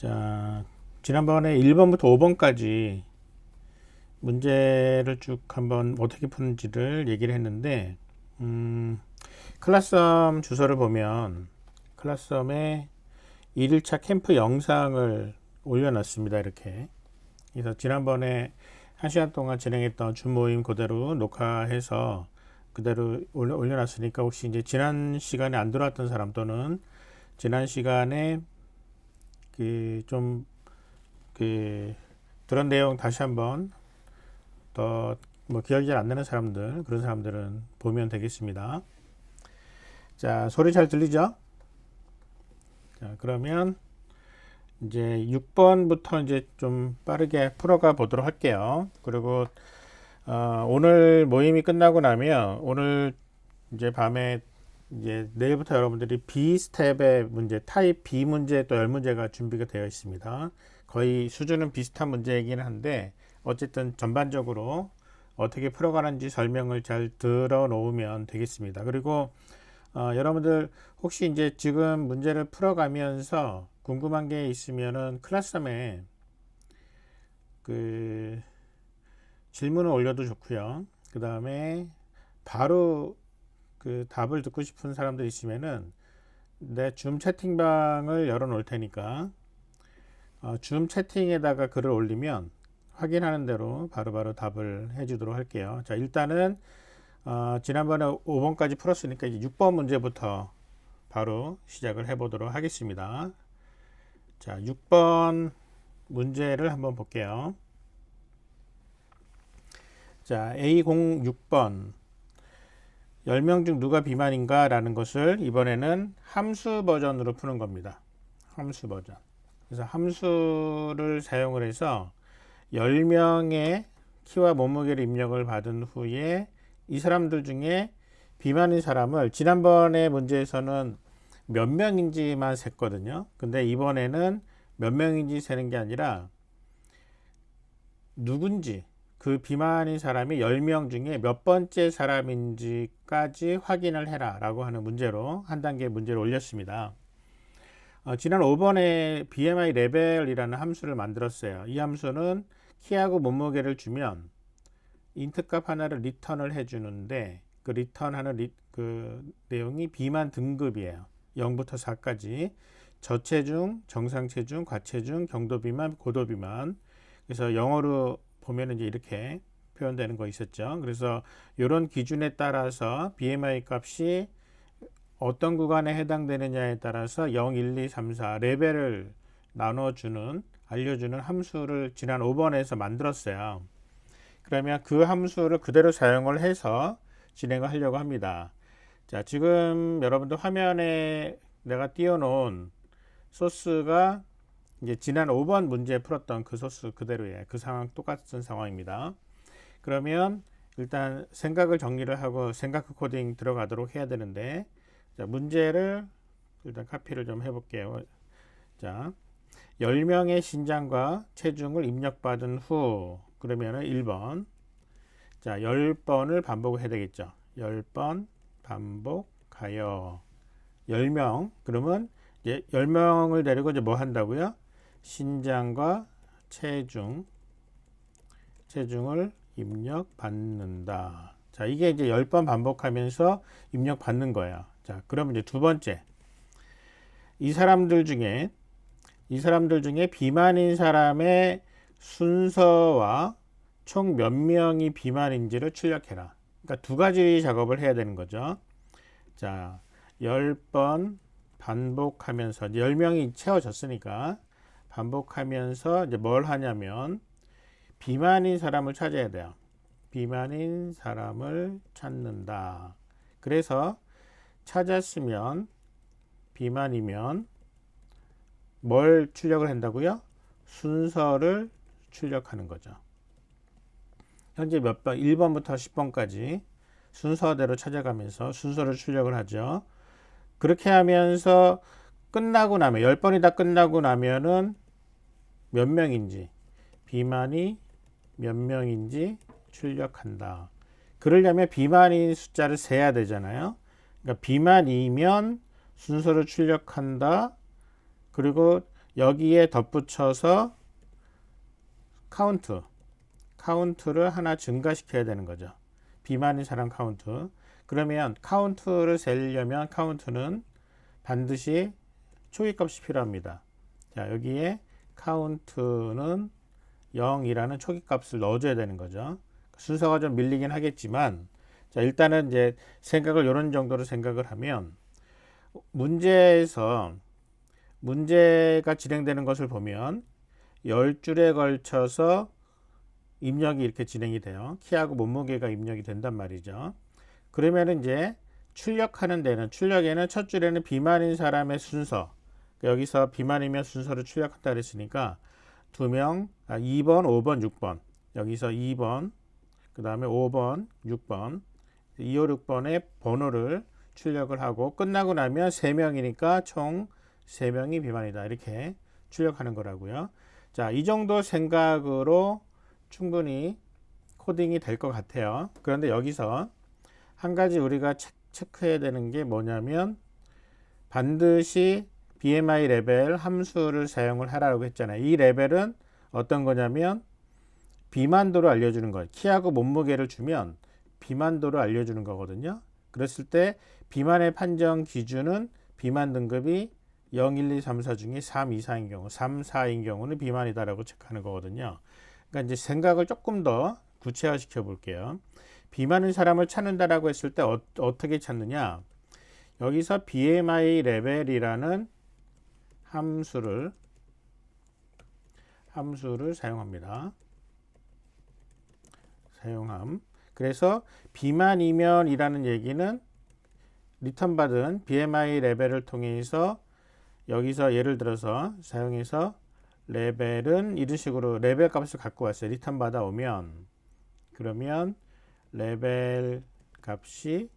자, 지난번에 1번부터 5번까지 문제를 쭉 한번 어떻게 푸는지를 얘기를 했는데, 클라썸 주소를 보면 클라썸에 1일차 캠프 영상을 올려놨습니다. 이렇게. 그래서 지난번에 1시간 동안 진행했던 줌 모임 그대로 녹화해서 그대로 올려놨으니까 혹시 이제 지난 시간에 안 들어왔던 사람 또는 지난 시간에 들은 내용 다시 한번 더 뭐 기억이 잘 안 나는 사람들, 그런 사람들은 보면 되겠습니다. 자, 소리 잘 들리죠? 자, 그러면 이제 6번부터 이제 좀 빠르게 풀어가 보도록 할게요. 그리고 오늘 모임이 끝나고 나면 오늘 이제 밤에 이제 내일부터 여러분들이 B 스텝의 문제, 타입 B 문제 또 10문제가 준비가 되어 있습니다. 거의 수준은 비슷한 문제이긴 한데 어쨌든 전반적으로 어떻게 풀어가는지 설명을 잘 들어 놓으면 되겠습니다. 그리고 여러분들 혹시 이제 지금 문제를 풀어가면서 궁금한 게 있으면은 클래스홈에 그 질문을 올려도 좋고요. 그 다음에 바로 그 답을 듣고 싶은 사람들 있으면은 내 줌 채팅방을 열어 놓을 테니까 줌 채팅에다가 글을 올리면 확인하는 대로 바로바로 답을 해 주도록 할게요. 자, 일단은 지난번에 5번까지 풀었으니까 이제 6번 문제부터 바로 시작을 해 보도록 하겠습니다. 자, 6번 문제를 한번 볼게요. 자, A06번 10명 중 누가 비만인가 라는 것을 이번에는 함수 버전으로 푸는 겁니다. 함수 버전. 그래서 함수를 사용을 해서 10명의 키와 몸무게를 입력을 받은 후에 이 사람들 중에 비만인 사람을 지난번에 문제에서는 몇 명인지만 셌거든요. 근데 이번에는 몇 명인지 세는 게 아니라 누군지 그 비만인 사람이 10명 중에 몇 번째 사람인지까지 확인을 해라 라고 하는 문제로 한 단계 문제를 올렸습니다. 지난 5번에 BMI 레벨이라는 함수를 만들었어요. 이 함수는 키하고 몸무게를 주면 인트값 하나를 리턴을 해주는데 그 리턴하는 그 내용이 비만 등급이에요. 0부터 4까지 저체중, 정상체중, 과체중, 경도비만, 고도비만. 그래서 영어로 보면 이제 이렇게 표현되는 거 있었죠. 그래서 이런 기준에 따라서 BMI 값이 어떤 구간에 해당되느냐에 따라서 0, 1, 2, 3, 4 레벨을 나눠주는 알려주는 함수를 지난 5번에서 만들었어요. 그러면 그 함수를 그대로 사용을 해서 진행을 하려고 합니다. 자, 지금 여러분들 화면에 내가 띄워놓은 소스가 이제 지난 5번 문제 풀었던 그 소스 그대로예요. 그 상황 똑같은 상황입니다. 그러면 일단 생각을 정리를 하고 생각 코딩 들어가도록 해야 되는데, 자, 문제를 일단 카피를 좀 해볼게요. 자, 10명의 신장과 체중을 입력받은 후 그러면은 1번, 자, 10번을 반복을 해야 되겠죠. 10번 반복하여 10명, 그러면 이제 10명을 데리고 이제 뭐 한다고요? 신장과 체중을 입력받는다. 자, 이게 이제 10번 반복하면서 입력받는 거예요. 자, 그러면 이제 두 번째, 이 사람들 중에 비만인 사람의 순서와 총 몇 명이 비만인지를 출력해라. 그러니까 두 가지 작업을 해야 되는 거죠. 자, 10번 반복하면서 10명이 채워졌으니까 반복하면서 이제 뭘 하냐면 비만인 사람을 찾아야 돼요. 비만인 사람을 찾는다. 그래서 찾았으면 비만이면 뭘 출력을 한다고요? 순서를 출력하는 거죠. 현재 몇 번, 1번부터 10번까지 순서대로 찾아가면서 순서를 출력을 하죠. 그렇게 하면서 끝나고 나면 10번이 다 끝나고 나면은 몇 명인지, 비만이 몇 명인지 출력한다. 그러려면 비만인 숫자를 세야 되잖아요. 그러니까 비만이면 순서를 출력한다. 그리고 여기에 덧붙여서 카운트를 하나 증가시켜야 되는 거죠. 비만인 사람 카운트. 그러면 카운트를 세려면 카운트는 반드시 초기값이 필요합니다. 자, 여기에 카운트는 0이라는 초기값을 넣어줘야 되는 거죠. 순서가 좀 밀리긴 하겠지만, 자, 일단은 이제 생각을 이런 정도로 생각을 하면, 문제가 진행되는 것을 보면 10줄에 걸쳐서 입력이 이렇게 진행이 돼요. 키하고 몸무게가 입력이 된단 말이죠. 그러면 이제 출력에는 첫 줄에는 비만인 사람의 순서, 여기서 비만이면 순서를 출력한다 그랬으니까 2명, 2번, 5번, 6번, 여기서 2번, 그 다음에 5번, 6번, 2, 5, 6번의 번호를 출력을 하고 끝나고 나면 3명이니까 총 3명이 비만이다. 이렇게 출력하는 거라고요. 자, 이 정도 생각으로 충분히 코딩이 될 것 같아요. 그런데 여기서 한 가지 우리가 체크해야 되는 게 뭐냐면 반드시 BMI 레벨 함수를 사용을 하라고 했잖아요. 이 레벨은 어떤 거냐면 비만도를 알려주는 거예요. 키하고 몸무게를 주면 비만도를 알려주는 거거든요. 그랬을 때 비만의 판정 기준은 비만 등급이 0, 1, 2, 3, 4 중에 3 이상인 경우, 3, 4인 경우는 비만이다라고 체크하는 거거든요. 그러니까 이제 생각을 조금 더 구체화시켜 볼게요. 비만인 사람을 찾는다라고 했을 때 어떻게 찾느냐? 여기서 BMI 레벨이라는 함수를 사용합니다. 그래서 비만이면이라는 얘기는 리턴 받은 BMI 레벨을 통해서 여기서 예를 들어서 사용해서 레벨은 이런 식으로 레벨 값을 갖고 왔어요. 리턴 받아 오면 그러면 레벨 값이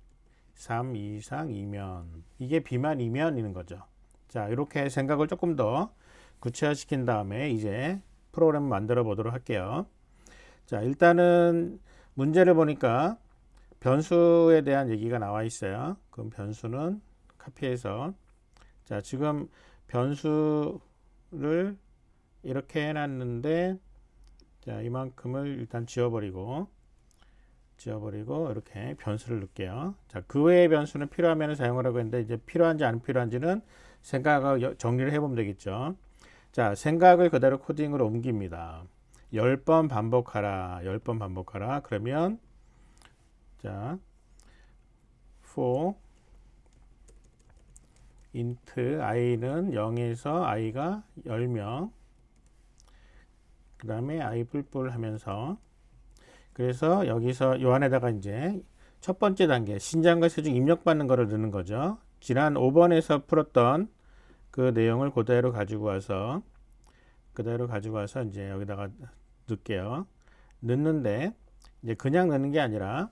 3 이상이면 이게 비만이면이는 거죠. 자, 이렇게 생각을 조금 더 구체화시킨 다음에 이제 프로그램을 만들어 보도록 할게요. 자, 일단은 문제를 보니까 변수에 대한 얘기가 나와 있어요. 그럼 변수는 카피해서 자, 지금 변수를 이렇게 해놨는데 자, 이만큼을 일단 지워버리고 이렇게 변수를 넣을게요. 자, 그 외의 변수는 필요하면 사용하라고 했는데 이제 필요한지 안 필요한지는 생각을 정리를 해보면 되겠죠. 자, 생각을 그대로 코딩으로 옮깁니다. 10번 반복하라. 그러면 자, for int i는 0에서 i가 10명 그 다음에 i 뿔뿔 하면서 그래서 여기서 요 안에다가 이제 첫 번째 단계 신장과 체중 입력받는 거를 넣는 거죠. 지난 5번에서 풀었던 그 내용을 그대로 가지고 와서 이제 여기다가 넣을게요. 넣는데 이제 그냥 넣는 게 아니라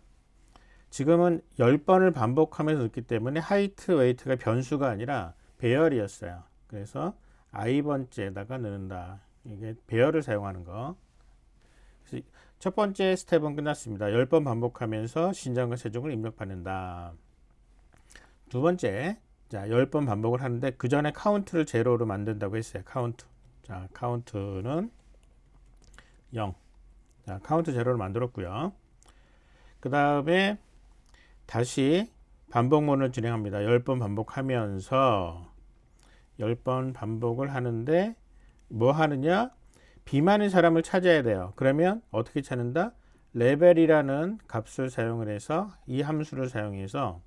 지금은 10번을 반복하면서 넣기 때문에 하이트 웨이트가 변수가 아니라 배열이었어요. 그래서 i번째에다가 넣는다. 이게 배열을 사용하는 거. 그래서 첫 번째 스텝은 끝났습니다. 10번 반복하면서 신장과 체중을 입력받는다. 두 번째, 자, 10번 반복을 하는데 그 전에 카운트를 제로로 만든다고 했어요. 자, 카운트는 0. 자, 카운트 제로를 만들었고요. 그 다음에 다시 반복문을 진행합니다. 10번 반복하면서 10번 반복을 하는데 뭐 하느냐? 비만인 사람을 찾아야 돼요. 그러면 어떻게 찾는다? 레벨이라는 값을 사용을 해서 이 함수를 사용해서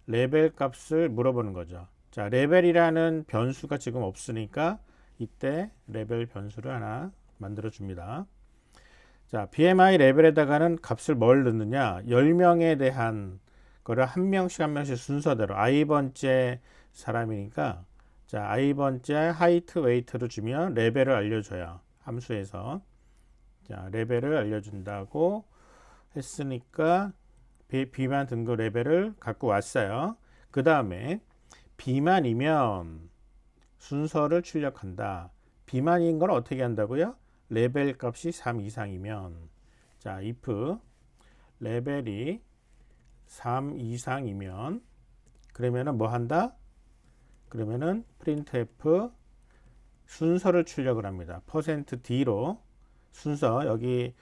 레벨 값을 물어보는 거죠. 자, 레벨이라는 변수가 지금 없으니까 이때 레벨 변수를 하나 만들어 줍니다. 자, BMI 레벨에다가는 값을 뭘 넣느냐? 10명에 대한 거를 한 명씩 순서대로 i번째 사람이니까 자, i번째 하이트 웨이트를 주면 레벨을 알려줘요. 함수에서 자, 레벨을 알려준다고 했으니까 비만 등급 레벨을 갖고 왔어요. 그 다음에 비만이면 순서를 출력한다. 비만인 걸 어떻게 한다고요? 레벨 값이 3 이상이면 자, if 레벨이 3 이상이면 그러면은 뭐 한다? 그러면은 printf 순서를 출력을 합니다. %d로 순서, 여기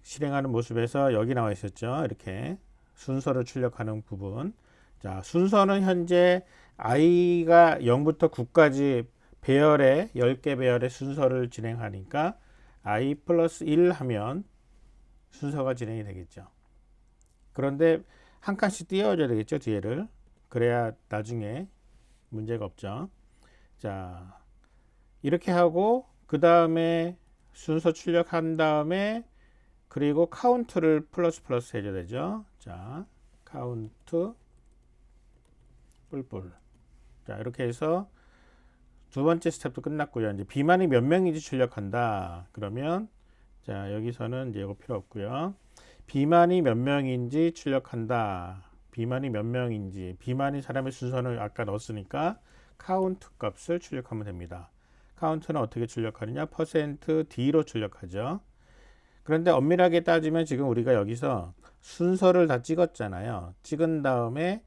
실행하는 모습에서 여기 나와 있었죠. 이렇게 순서를 출력하는 부분. 자, 순서는 현재 i가 0부터 9까지 배열의 10개 배열의 순서를 진행하니까 i 플러스 1 하면 순서가 진행이 되겠죠. 그런데 한 칸씩 띄워줘야 되겠죠, 뒤에를. 그래야 나중에 문제가 없죠. 자, 이렇게 하고 그 다음에 순서 출력한 다음에 그리고 카운트를 플러스 플러스 해줘야 되죠. 자, 카운트 뿔뿔. 자, 이렇게 해서 두 번째 스텝도 끝났고요. 이제 비만이 몇 명인지 출력한다. 그러면 자, 여기서는 이제 이거 필요 없고요. 비만이 몇 명인지 출력한다. 비만이 몇 명인지, 비만인 사람의 순서는 아까 넣었으니까 카운트 값을 출력하면 됩니다. 카운트는 어떻게 출력하느냐? %d로 출력하죠. 그런데 엄밀하게 따지면 지금 우리가 여기서 순서를 다 찍었잖아요. 찍은 다음에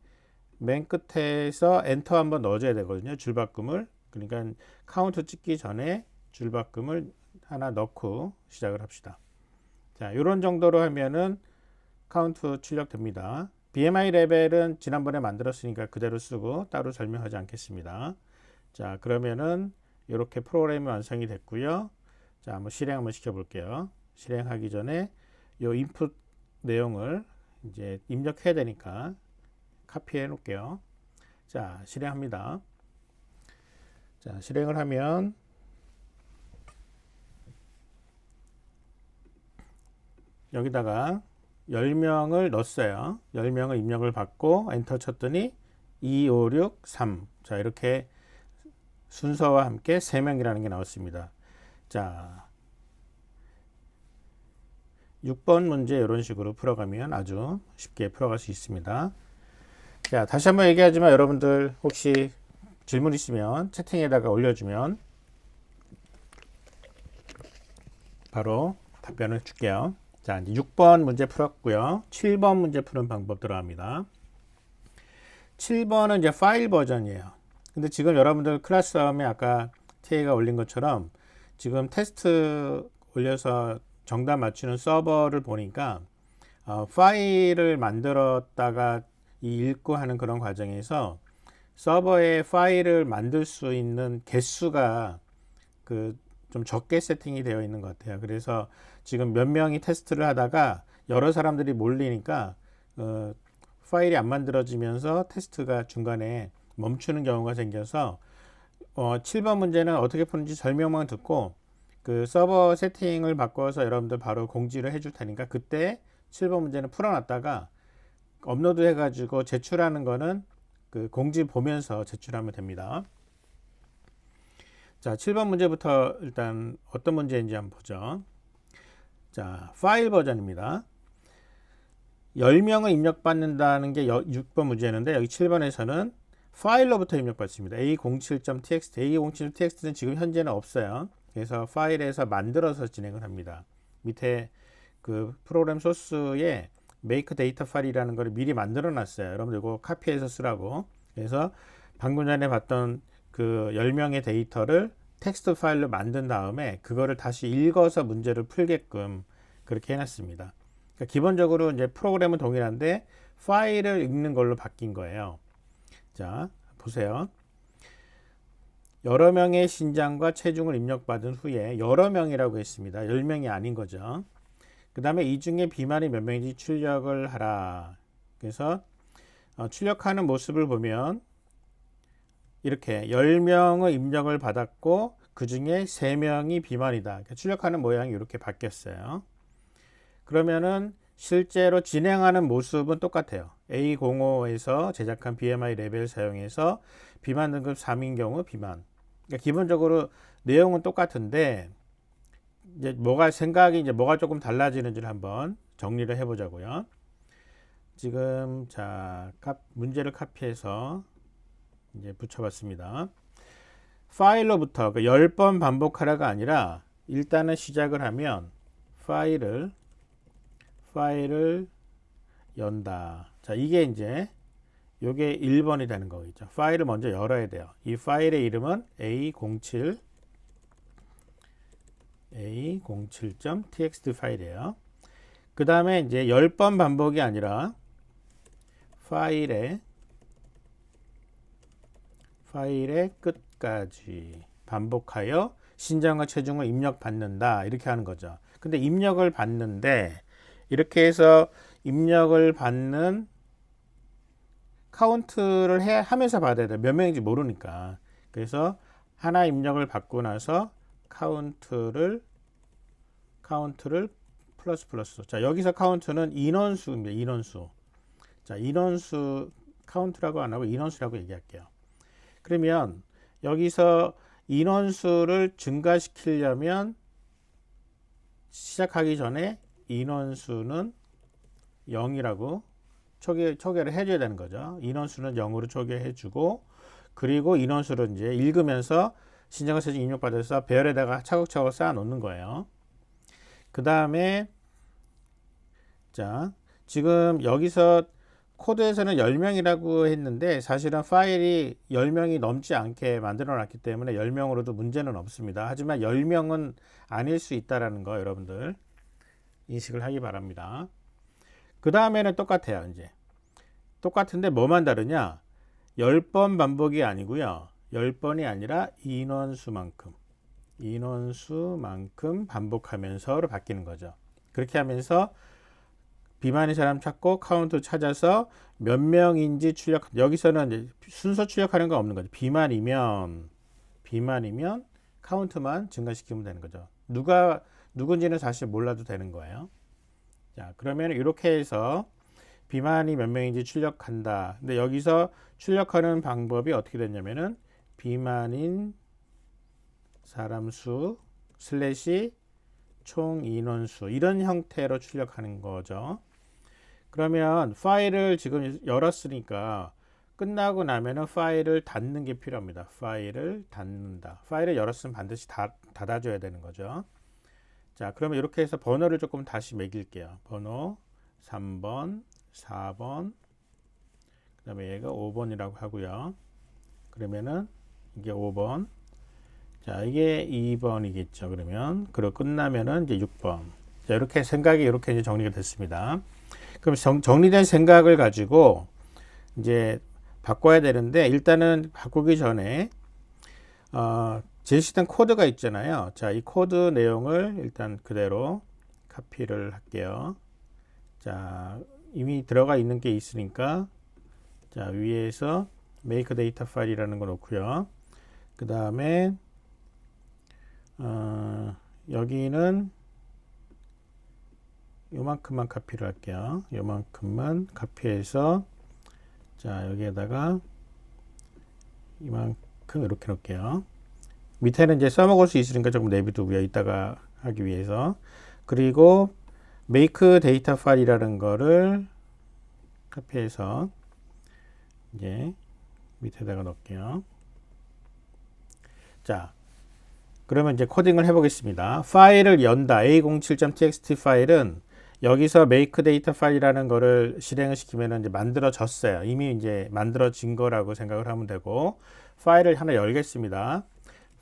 맨 끝에서 엔터 한번 넣어줘야 되거든요. 줄바꿈을. 그러니까 카운트 찍기 전에 줄바꿈을 하나 넣고 시작을 합시다. 자, 이런 정도로 하면은 카운트 출력됩니다. BMI 레벨은 지난번에 만들었으니까 그대로 쓰고 따로 설명하지 않겠습니다. 자, 그러면은 이렇게 프로그램이 완성이 됐고요. 자, 한번 실행 한번 시켜볼게요. 실행하기 전에 이 인풋 내용을 이제 입력해야 되니까 카피해 놓을게요. 자, 실행합니다. 자, 실행을 하면 여기다가 10명을 넣었어요. 10명을 입력을 받고 엔터 쳤더니 2, 5, 6, 3. 자, 이렇게 순서와 함께 3명이라는 게 나왔습니다. 자, 6번 문제 이런 식으로 풀어가면 아주 쉽게 풀어갈 수 있습니다. 자, 다시 한번 얘기하지만 여러분들 혹시 질문 있으면 채팅에다가 올려주면 바로 답변을 줄게요. 자, 이제 6번 문제 풀었고요. 7번 문제 푸는 방법 들어갑니다. 7번은 이제 파일 버전이에요. 근데 지금 여러분들 클래스홈에 아까 태희가 올린 것처럼 지금 테스트 올려서 정답 맞추는 서버를 보니까 파일을 만들었다가 읽고 하는 그런 과정에서 서버에 파일을 만들 수 있는 개수가 좀 적게 세팅이 되어 있는 것 같아요. 그래서 지금 몇 명이 테스트를 하다가 여러 사람들이 몰리니까 파일이 안 만들어지면서 테스트가 중간에 멈추는 경우가 생겨서 7번 문제는 어떻게 푸는지 설명만 듣고 그 서버 세팅을 바꿔서 여러분들 바로 공지를 해줄 테니까 그때 7번 문제는 풀어놨다가 업로드 해가지고 제출하는 거는 그 공지 보면서 제출하면 됩니다. 자, 7번 문제부터 일단 어떤 문제인지 한번 보죠. 자, 파일 버전입니다. 10명을 입력받는다는 게 6번 문제였는데 여기 7번에서는 파일로부터 입력받습니다. A07.txt, A07.txt는 지금 현재는 없어요. 그래서 파일에서 만들어서 진행을 합니다. 밑에 그 프로그램 소스에 make data 파일이라는 걸 미리 만들어 놨어요. 여러분들 이거 카피해서 쓰라고. 그래서 방금 전에 봤던 그 10명의 데이터를 텍스트 파일로 만든 다음에 그거를 다시 읽어서 문제를 풀게끔 그렇게 해놨습니다. 그러니까 기본적으로 이제 프로그램은 동일한데 파일을 읽는 걸로 바뀐 거예요. 자, 보세요. 여러 명의 신장과 체중을 입력받은 후에 여러 명이라고 했습니다. 10명이 아닌 거죠. 그 다음에 이 중에 비만이 몇 명인지 출력을 하라. 그래서 출력하는 모습을 보면 이렇게 10명의 입력을 받았고 그 중에 3명이 비만이다. 그러니까 출력하는 모양이 이렇게 바뀌었어요. 그러면은 실제로 진행하는 모습은 똑같아요. A05에서 제작한 BMI 레벨 사용해서 비만 등급 3인 경우 비만. 그러니까 기본적으로 내용은 똑같은데 이제 뭐가 조금 달라지는지를 한번 정리를 해보자고요. 지금 자 문제를 카피해서 이제 붙여봤습니다. 파일로부터 10번 반복하라가 아니라 일단은 시작을 하면 파일을 연다. 자, 이게 이제 요게 1번이 되는 거겠죠. 파일을 먼저 열어야 돼요. 이 파일의 이름은 A07 a07.txt 파일이에요. 그 다음에 이제 10번 반복이 아니라 파일의 끝까지 반복하여 신장과 체중을 입력받는다 이렇게 하는 거죠. 근데 입력을 받는데 이렇게 해서 입력을 받는 카운트를 하면서 받아야 돼. 몇 명인지 모르니까. 그래서 하나 입력을 받고 나서 카운트를 플러스. 자, 여기서 카운트는 인원수입니다. 인원수. 자, 인원수 카운트라고 안 하고 인원수라고 얘기할게요. 그러면 여기서 인원수를 증가시키려면 시작하기 전에 인원수는 0이라고 초기화를 해줘야 되는 거죠. 인원수는 0으로 초기화해주고, 그리고 인원수를 이제 읽으면서 신장과 체중 입력받아서 배열에다가 차곡차곡 쌓아 놓는 거예요. 그 다음에 자, 지금 여기서 코드에서는 10명이라고 했는데 사실은 파일이 10명이 넘지 않게 만들어 놨기 때문에 10명으로도 문제는 없습니다. 하지만 10명은 아닐 수 있다는 거 여러분들 인식을 하기 바랍니다. 그 다음에는 똑같아요. 이제 똑같은데 뭐만 다르냐, 10번 반복이 아니고요, 10번이 아니라 인원수만큼 반복하면서로 바뀌는 거죠. 그렇게 하면서 비만인 사람 찾고 카운트 찾아서 몇 명인지 출력. 여기서는 이제 순서 출력하는 거 없는 거죠. 비만이면 카운트만 증가시키면 되는 거죠. 누군지는 사실 몰라도 되는 거예요. 자, 그러면 이렇게 해서 비만이 몇 명인지 출력한다. 근데 여기서 출력하는 방법이 어떻게 됐냐면은 비만인 사람 수 슬래시 총 인원수 이런 형태로 출력하는 거죠. 그러면 파일을 지금 열었으니까 끝나고 나면은 파일을 닫는 게 필요합니다. 파일을 닫는다. 파일을 열었으면 반드시 닫아줘야 되는 거죠. 자, 그러면 이렇게 해서 번호를 조금 다시 매길게요. 번호 3번, 4번, 그 다음에 얘가 5번이라고 하고요. 그러면은 이게 5번, 자, 이게 2번이겠죠. 그러면 그리고 끝나면은 이제 6번. 자, 이렇게 생각이 이렇게 이제 정리가 됐습니다. 그럼 정리된 생각을 가지고 이제 바꿔야 되는데, 일단은 바꾸기 전에 제시된 코드가 있잖아요. 자, 이 코드 내용을 일단 그대로 카피를 할게요. 자, 이미 들어가 있는 게 있으니까 자, 위에서 make data file이라는 거 놓고요. 그 다음에 여기는 요만큼만 카피를 할게요. 요만큼만 카피해서 자, 여기에다가 이만큼 이렇게 놓을게요. 밑에는 이제 써먹을 수 있으니까 조금 내비두고요. 이따가 하기 위해서. 그리고 make data file이라는 거를 카피해서 이제 밑에다가 넣을게요. 자, 그러면 이제 코딩을 해보겠습니다. 파일을 연다. a07.txt 파일은 여기서 make data file이라는 거를 실행을 시키면 이제 만들어졌어요. 이미 이제 만들어진 거라고 생각을 하면 되고, 파일을 하나 열겠습니다.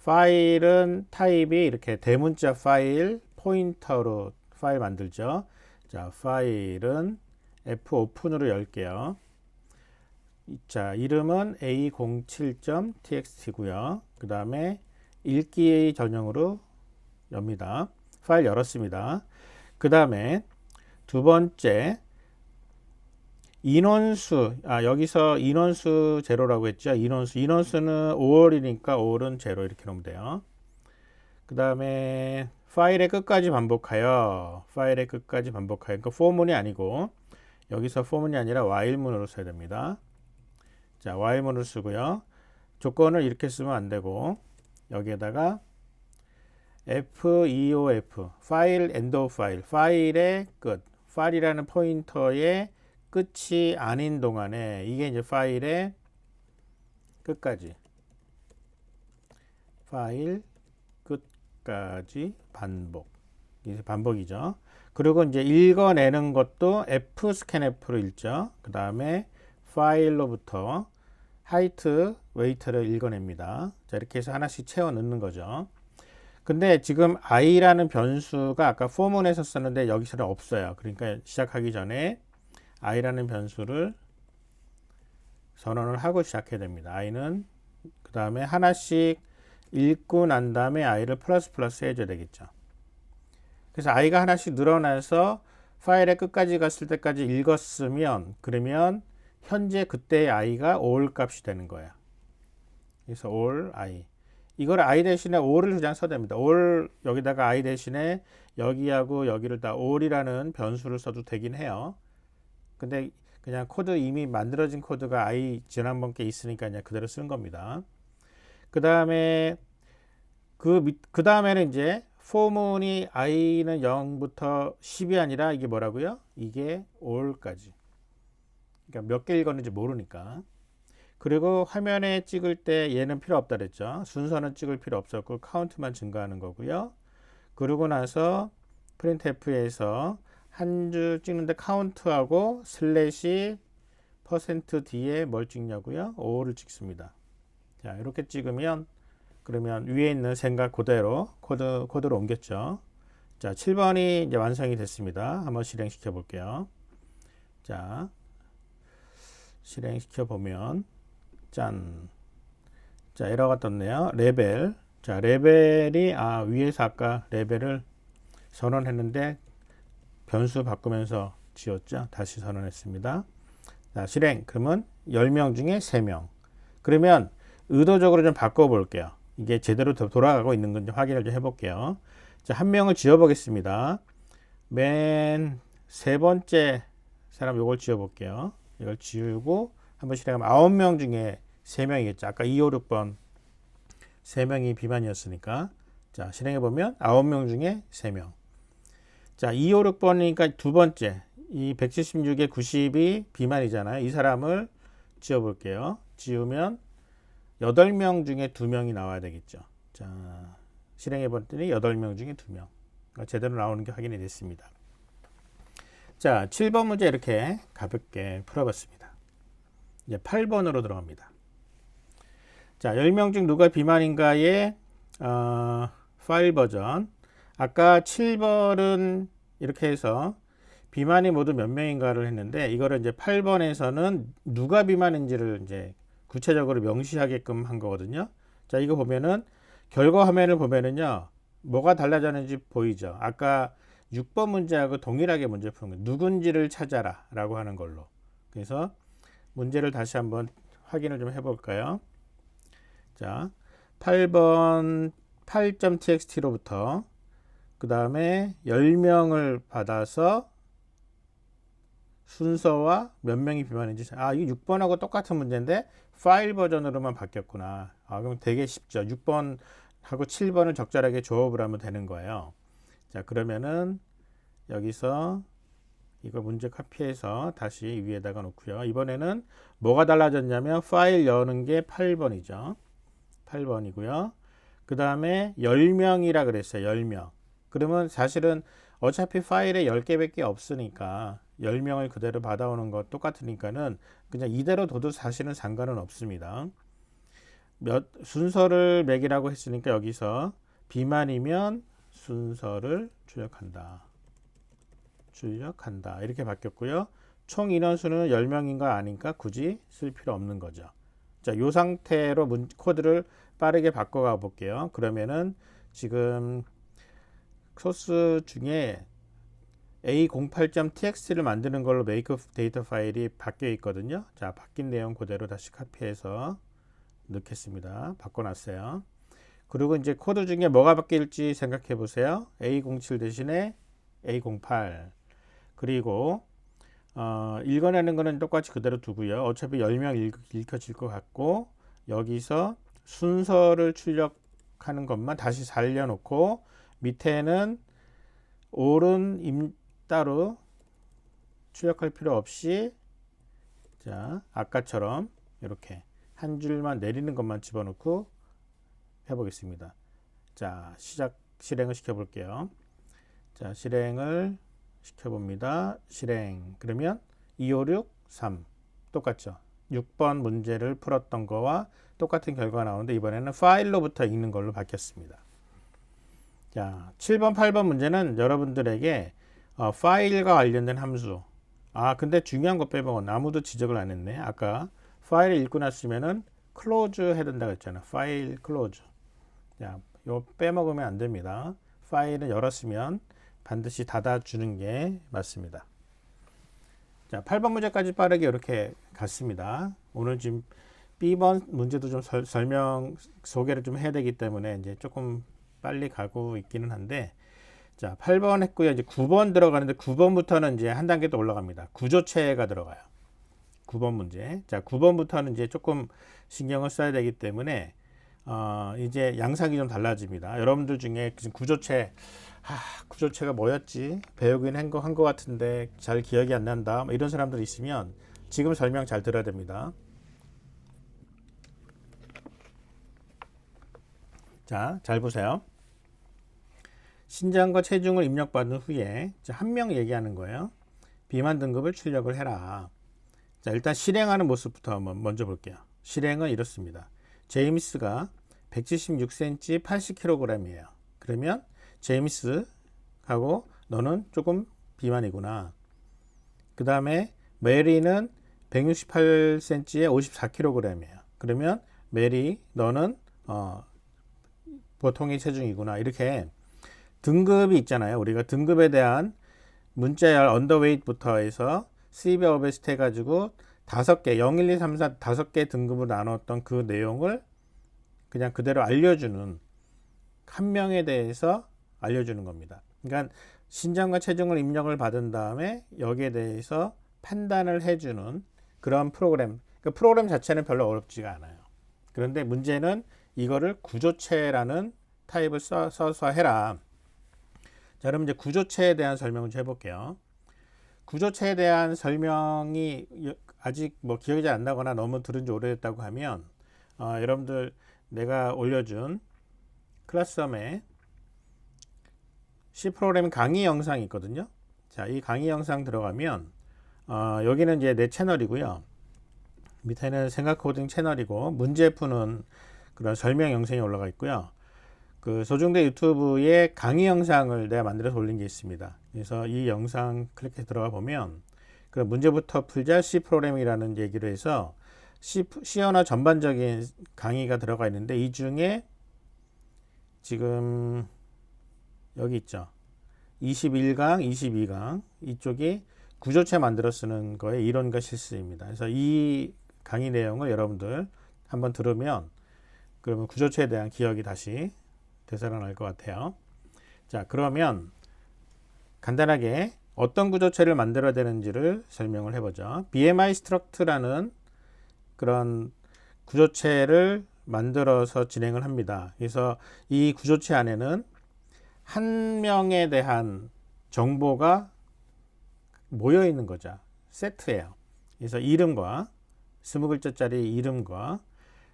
파일은 타입이 이렇게 대문자 파일, 포인터로 파일 만들죠. 자, 파일은 fopen으로 열게요. 자, 이름은 a07.txt고요. 그 다음에 읽기 전용으로 엽니다. 파일 열었습니다. 그 다음에 두 번째 인원수, 여기서 인원수 제로라고 했죠. 인원수는 5월이니까 5월은 제로 이렇게 놓으면 돼요. 그 다음에 파일의 끝까지 반복하여, 그러니까 for문이 아니고 여기서 for문이 아니라 while문으로 써야 됩니다. 자, while문을 쓰고요. 조건을 이렇게 쓰면 안 되고 여기에다가 FEOF, 파일 end of file, 파일의 끝, 파일이라는 포인터의 끝이 아닌 동안에, 이게 이제 파일의 끝까지, 파일 끝까지 반복, 이게 반복이죠. 그리고 이제 읽어내는 것도 fscanf로 읽죠. 그 다음에 파일로부터 하이트, 웨이트를 읽어냅니다. 자, 이렇게 해서 하나씩 채워 넣는 거죠. 근데 지금 i라는 변수가 아까 포문에서 썼는데 여기서는 없어요. 그러니까 시작하기 전에 i라는 변수를 선언을 하고 시작해야 됩니다. i는 그 다음에 하나씩 읽고 난 다음에 i를 플러스 플러스 해줘야 되겠죠. 그래서 i가 하나씩 늘어나서 파일의 끝까지 갔을 때까지 읽었으면 그러면 현재 그때의 i가 all 값이 되는 거예요. 그래서 all i. 이걸 i 대신에 all을 그냥 써도 됩니다. all 여기다가 i 대신에 여기하고 여기를 다 all이라는 변수를 써도 되긴 해요. 근데 그냥 코드 이미 만들어진 코드가 i 지난번 게 있으니까 그냥 그대로 쓰는 겁니다. 그 다음에 그 다음에는 이제 포문이 i는 0부터 10이 아니라 이게 뭐라고요? 이게 all까지. 그러니까 몇 개 읽었는지 모르니까. 그리고 화면에 찍을 때 얘는 필요 없다 그랬죠. 순서는 찍을 필요 없었고 카운트만 증가하는 거고요. 그러고 나서 printf에서 한 줄 찍는데 카운트하고 슬래시 퍼센트 뒤에 뭘 찍냐고요? 5를 찍습니다. 자, 이렇게 찍으면 그러면 위에 있는 생각 그대로 코드로 옮겼죠. 자, 7번이 이제 완성이 됐습니다. 한번 실행시켜 볼게요. 자, 실행시켜 보면 짠. 자, 에러가 떴네요. 레벨. 자, 레벨이 위에서 아까 레벨을 선언했는데 변수 바꾸면서 지웠죠. 다시 선언했습니다. 자, 실행. 그러면 10명 중에 3명. 그러면 의도적으로 좀 바꿔 볼게요. 이게 제대로 돌아가고 있는 건지 확인을 좀 해볼게요. 자, 한 명을 지워보겠습니다. 맨 세 번째 사람 요걸 지워볼게요. 이걸 지우고 한번 실행하면 9명 중에 3명이겠죠. 아까 2, 5, 6번 3명이 비만이었으니까. 자, 실행해보면 9명 중에 3명. 자, 2, 5, 6번이니까 두 번째. 이 176에 90이 비만이잖아요. 이 사람을 지워볼게요. 지우면 8명 중에 2명이 나와야 되겠죠. 자, 실행해봤더니 8명 중에 2명. 제대로 나오는 게 확인이 됐습니다. 자, 7번 문제 이렇게 가볍게 풀어봤습니다. 이제 8번으로 들어갑니다. 자, 10명 중 누가 비만인가의 파일 버전. 아까 7번은 이렇게 해서 비만이 모두 몇 명인가를 했는데 이거를 이제 8번에서는 누가 비만인지를 이제 구체적으로 명시하게끔 한 거거든요. 자, 이거 보면은 결과 화면을 보면은요, 뭐가 달라졌는지 보이죠. 아까 6번 문제하고 동일하게 문제 푸는 거예요. 누군지를 찾아라 라고 하는 걸로. 그래서 문제를 다시 한번 확인을 좀 해볼까요? 자, 8번 8.txt로부터 그 다음에 10명을 받아서 순서와 몇 명이 비만인지. 이게 6번하고 똑같은 문제인데 파일 버전으로만 바뀌었구나. 그럼 되게 쉽죠. 6번하고 7번을 적절하게 조합을 하면 되는 거예요. 자, 그러면은 여기서 이거 문제 카피해서 다시 위에다가 놓고요. 이번에는 뭐가 달라졌냐면 파일 여는 게 8번이죠. 8번이고요. 그 다음에 10명이라 그랬어요. 10명. 그러면 사실은 어차피 파일에 10개밖에 없으니까 10명을 그대로 받아오는 것 똑같으니까는 그냥 이대로 둬도 사실은 상관은 없습니다. 순서를 매기라고 했으니까 여기서 비만이면 순서를 출력한다. 이렇게 바뀌었고요. 총 인원수는 10명인가 아닌가 굳이 쓸 필요 없는 거죠. 자, 이 상태로 코드를 빠르게 바꿔가 볼게요. 그러면은 지금 소스 중에 a08.txt를 만드는 걸로 메이크 데이터 파일이 바뀌어 있거든요. 자, 바뀐 내용 그대로 다시 카피해서 넣겠습니다. 바꿔놨어요. 그리고 이제 코드 중에 뭐가 바뀔지 생각해 보세요. a07 대신에 a08. 그리고 읽어내는 거는 똑같이 그대로 두고요. 어차피 10명 읽혀질 것 같고 여기서 순서를 출력하는 것만 다시 살려놓고 밑에는 all은 따로 출력할 필요 없이 자, 아까처럼 이렇게 한 줄만 내리는 것만 집어넣고 해보겠습니다. 자, 실행을 시켜볼게요. 자, 실행을 시켜봅니다. 실행. 그러면 2, 5, 6, 3 똑같죠. 6번 문제를 풀었던 거와 똑같은 결과가 나오는데 이번에는 파일로부터 읽는 걸로 바뀌었습니다. 자, 7번, 8번 문제는 여러분들에게 파일과 관련된 함수. 근데 중요한 거 빼먹었네. 아무도 지적을 안 했네. 아까 파일을 읽고 났으면은 클로즈 해야 된다고 했잖아. 파일 클로즈. 자, 요 빼먹으면 안 됩니다. 파일을 열었으면 반드시 닫아주는 게 맞습니다. 자, 8번 문제까지 빠르게 이렇게 갔습니다. 오늘 지금 B번 문제도 좀 설명 소개를 좀 해야 되기 때문에 이제 조금 빨리 가고 있기는 한데, 자, 8번 했고요. 이제 9번 들어가는데 9번부터는 이제 한 단계 더 올라갑니다. 구조체가 들어가요. 9번 문제. 자, 9번부터는 이제 조금 신경을 써야 되기 때문에 이제 양상이 좀 달라집니다. 여러분들 중에 지금 구조체가 뭐였지? 배우긴 한 거 같은데 잘 기억이 안 난다. 뭐 이런 사람들 있으면 지금 설명 잘 들어야 됩니다. 자, 잘 보세요. 신장과 체중을 입력받은 후에 한 명 얘기하는 거예요. 비만 등급을 출력을 해라. 자, 일단 실행하는 모습부터 한번 먼저 볼게요. 실행은 이렇습니다. 제임스가 176cm 80kg이에요. 그러면 제임스하고 너는 조금 비만이구나. 그 다음에 메리는 168cm에 54kg이에요. 그러면 메리 너는 보통의 체중이구나. 이렇게 등급이 있잖아요. 우리가 등급에 대한 문자열 언더웨이트부터 해서 시비어 오베시티 해가지고 5개 0, 1, 2, 3, 4 5개 등급으로 나눴던 그 내용을 그냥 그대로 알려주는, 한 명에 대해서 알려주는 겁니다. 그러니까 신장과 체중을 입력을 받은 다음에 여기에 대해서 판단을 해주는 그런 프로그램. 그러니까 프로그램 자체는 별로 어렵지가 않아요. 그런데 문제는 이거를 구조체라는 타입을 써서 해라. 자, 그럼 이제 구조체에 대한 설명을 좀 해볼게요. 구조체에 대한 설명이 아직 뭐 기억이 잘 안 나거나 너무 들은 지 오래됐다고 하면 여러분들 내가 올려준 클래스홈에 C 프로그래밍 강의 영상이 있거든요. 자, 이 강의 영상 들어가면 여기는 이제 내 채널이고요. 밑에는 생각코딩 채널이고 문제 푸는 그런 설명 영상이 올라가 있고요. 그 소중대 유튜브에 강의 영상을 내가 만들어서 올린 게 있습니다. 그래서 이 영상 클릭해 들어가 보면 그 문제부터 풀자 C 프로그래밍이라는 얘기를 해서 C 언어 전반적인 강의가 들어가 있는데 이 중에 지금 여기 있죠. 21강, 22강 이쪽이 구조체 만들어 쓰는 거의 이론과 실습입니다. 그래서 이 강의 내용을 여러분들 한번 들으면 그러면 구조체에 대한 기억이 다시 되살아날 것 같아요. 자, 그러면 간단하게 어떤 구조체를 만들어야 되는지를 설명을 해보죠. BMI 스트럭트라는 그런 구조체를 만들어서 진행을 합니다. 그래서 이 구조체 안에는 한 명에 대한 정보가 모여 있는 거죠. 세트예요. 그래서 이름과 20글자짜리 이름과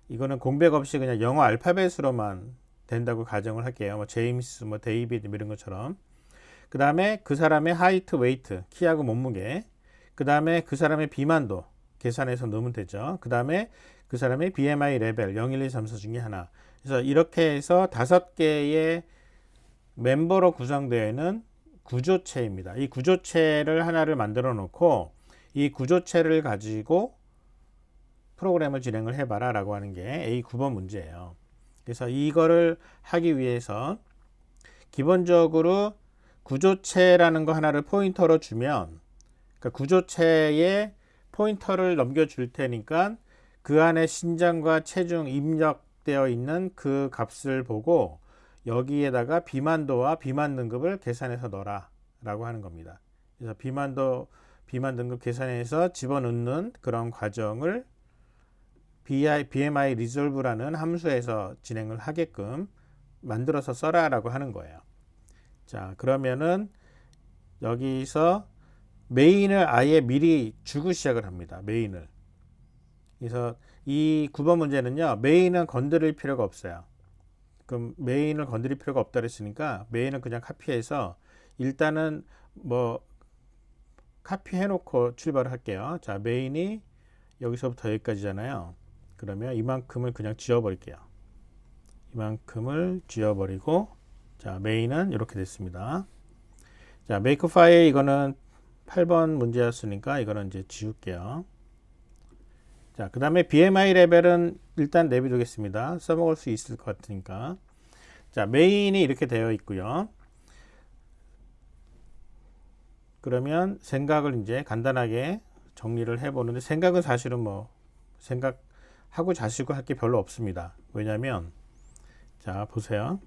이거는 공백 없이 그냥 영어 알파벳으로만 된다고 가정을 할게요. 뭐 제임스, 뭐 데이비드 이런 것처럼. 그 다음에 그 사람의 하이트, 웨이트, 키하고 몸무게. 그 다음에 그 사람의 비만도 계산해서 넣으면 되죠. 그 다음에 그 사람의 BMI 레벨 0, 1, 2, 3, 4 중에 하나. 그래서 이렇게 해서 5개의 멤버로 구성되어 있는 구조체입니다. 이 구조체를 하나를 만들어 놓고 이 구조체를 가지고 프로그램을 진행을 해봐라 라고 하는 게 A 9번 문제예요. 그래서 이거를 하기 위해서 기본적으로 구조체라는 거 하나를 포인터로 주면, 그러니까 구조체에 포인터를 넘겨줄 테니까 그 안에 신장과 체중 입력되어 있는 그 값을 보고 여기에다가 비만도와 비만 등급을 계산해서 넣어라 라고 하는 겁니다. 그래서 비만도, 비만 등급 계산해서 집어넣는 그런 과정을 BMI resolve라는 함수에서 진행을 하게끔 만들어서 써라 라고 하는 거예요. 자, 그러면은 여기서 메인을 아예 미리 주고 시작을 합니다. 메인을. 그래서 이 9번 문제는요, 메인은 건드릴 필요가 없어요. 그럼 메인을 건드릴 필요가 없다 그랬으니까 메인은 그냥 카피해서 일단은 뭐 카피해 놓고 출발을 할게요. 자, 메인이 여기서부터 여기까지잖아요. 그러면 이만큼을 그냥 지워버릴게요. 이만큼을 지워버리고, 자, 자, 메인은 이렇게 됐습니다. 자, 메이크 파일 이거는 8번 문제였으니까 이거는 이제 지울게요. 자, 그 다음에 BMI 레벨은 일단 내비두겠습니다. 써먹을 수 있을 것 같으니까. 자, 메인이 이렇게 되어 있고요. 그러면 생각을 이제 간단하게 정리를 해보는데, 생각은 사실은 뭐 생각하고 자시고 할 게 별로 없습니다. 왜냐면 자, 보세요.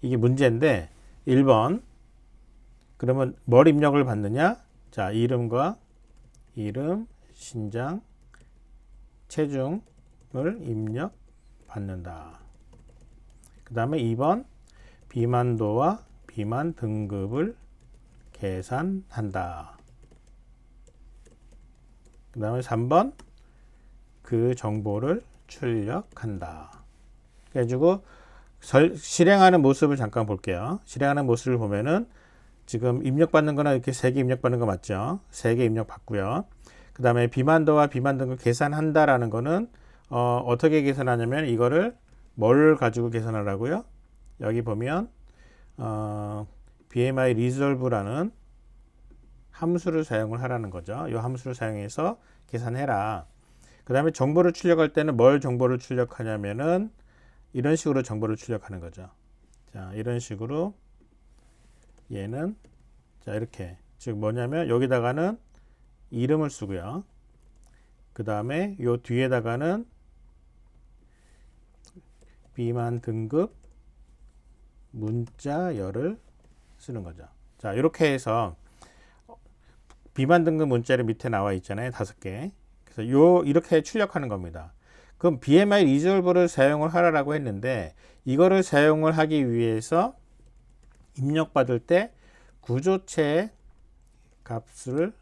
이게 문제인데 1번 그러면 뭘 입력을 받느냐? 자, 이름과 이름, 신장, 체중을 입력 받는다. 그 다음에 2번 비만도와 비만 등급을 계산한다. 그 다음에 3번 그 정보를 출력한다. 그래가지고 실행하는 모습을 잠깐 볼게요. 실행하는 모습을 보면은 지금 입력받는 거는 이렇게 3개 입력받는 거 맞죠? 3개 입력받고요. 그 다음에 비만도와 비만 등급 계산한다라는 거는 어떻게 계산하냐면 이거를 뭘 가지고 계산하라고요? 여기 보면 BMI resolve라는 함수를 사용을 하라는 거죠. 이 함수를 사용해서 계산해라. 그 다음에 정보를 출력할 때는 뭘 정보를 출력하냐면은 이런 식으로 정보를 출력하는 거죠. 자, 이런 식으로 얘는 자, 이렇게 즉 뭐냐면 여기다가는 이름을 쓰고요. 그 다음에 요 뒤에다가는 비만 등급 문자열을 쓰는 거죠. 자, 이렇게 해서 비만 등급 문자열 밑에 나와 있잖아요. 5개. 그래서 이렇게 출력하는 겁니다. 그럼 BMI 리졸버를 사용을 하라고 했는데 이거를 사용을 하기 위해서 입력받을 때 구조체 값으로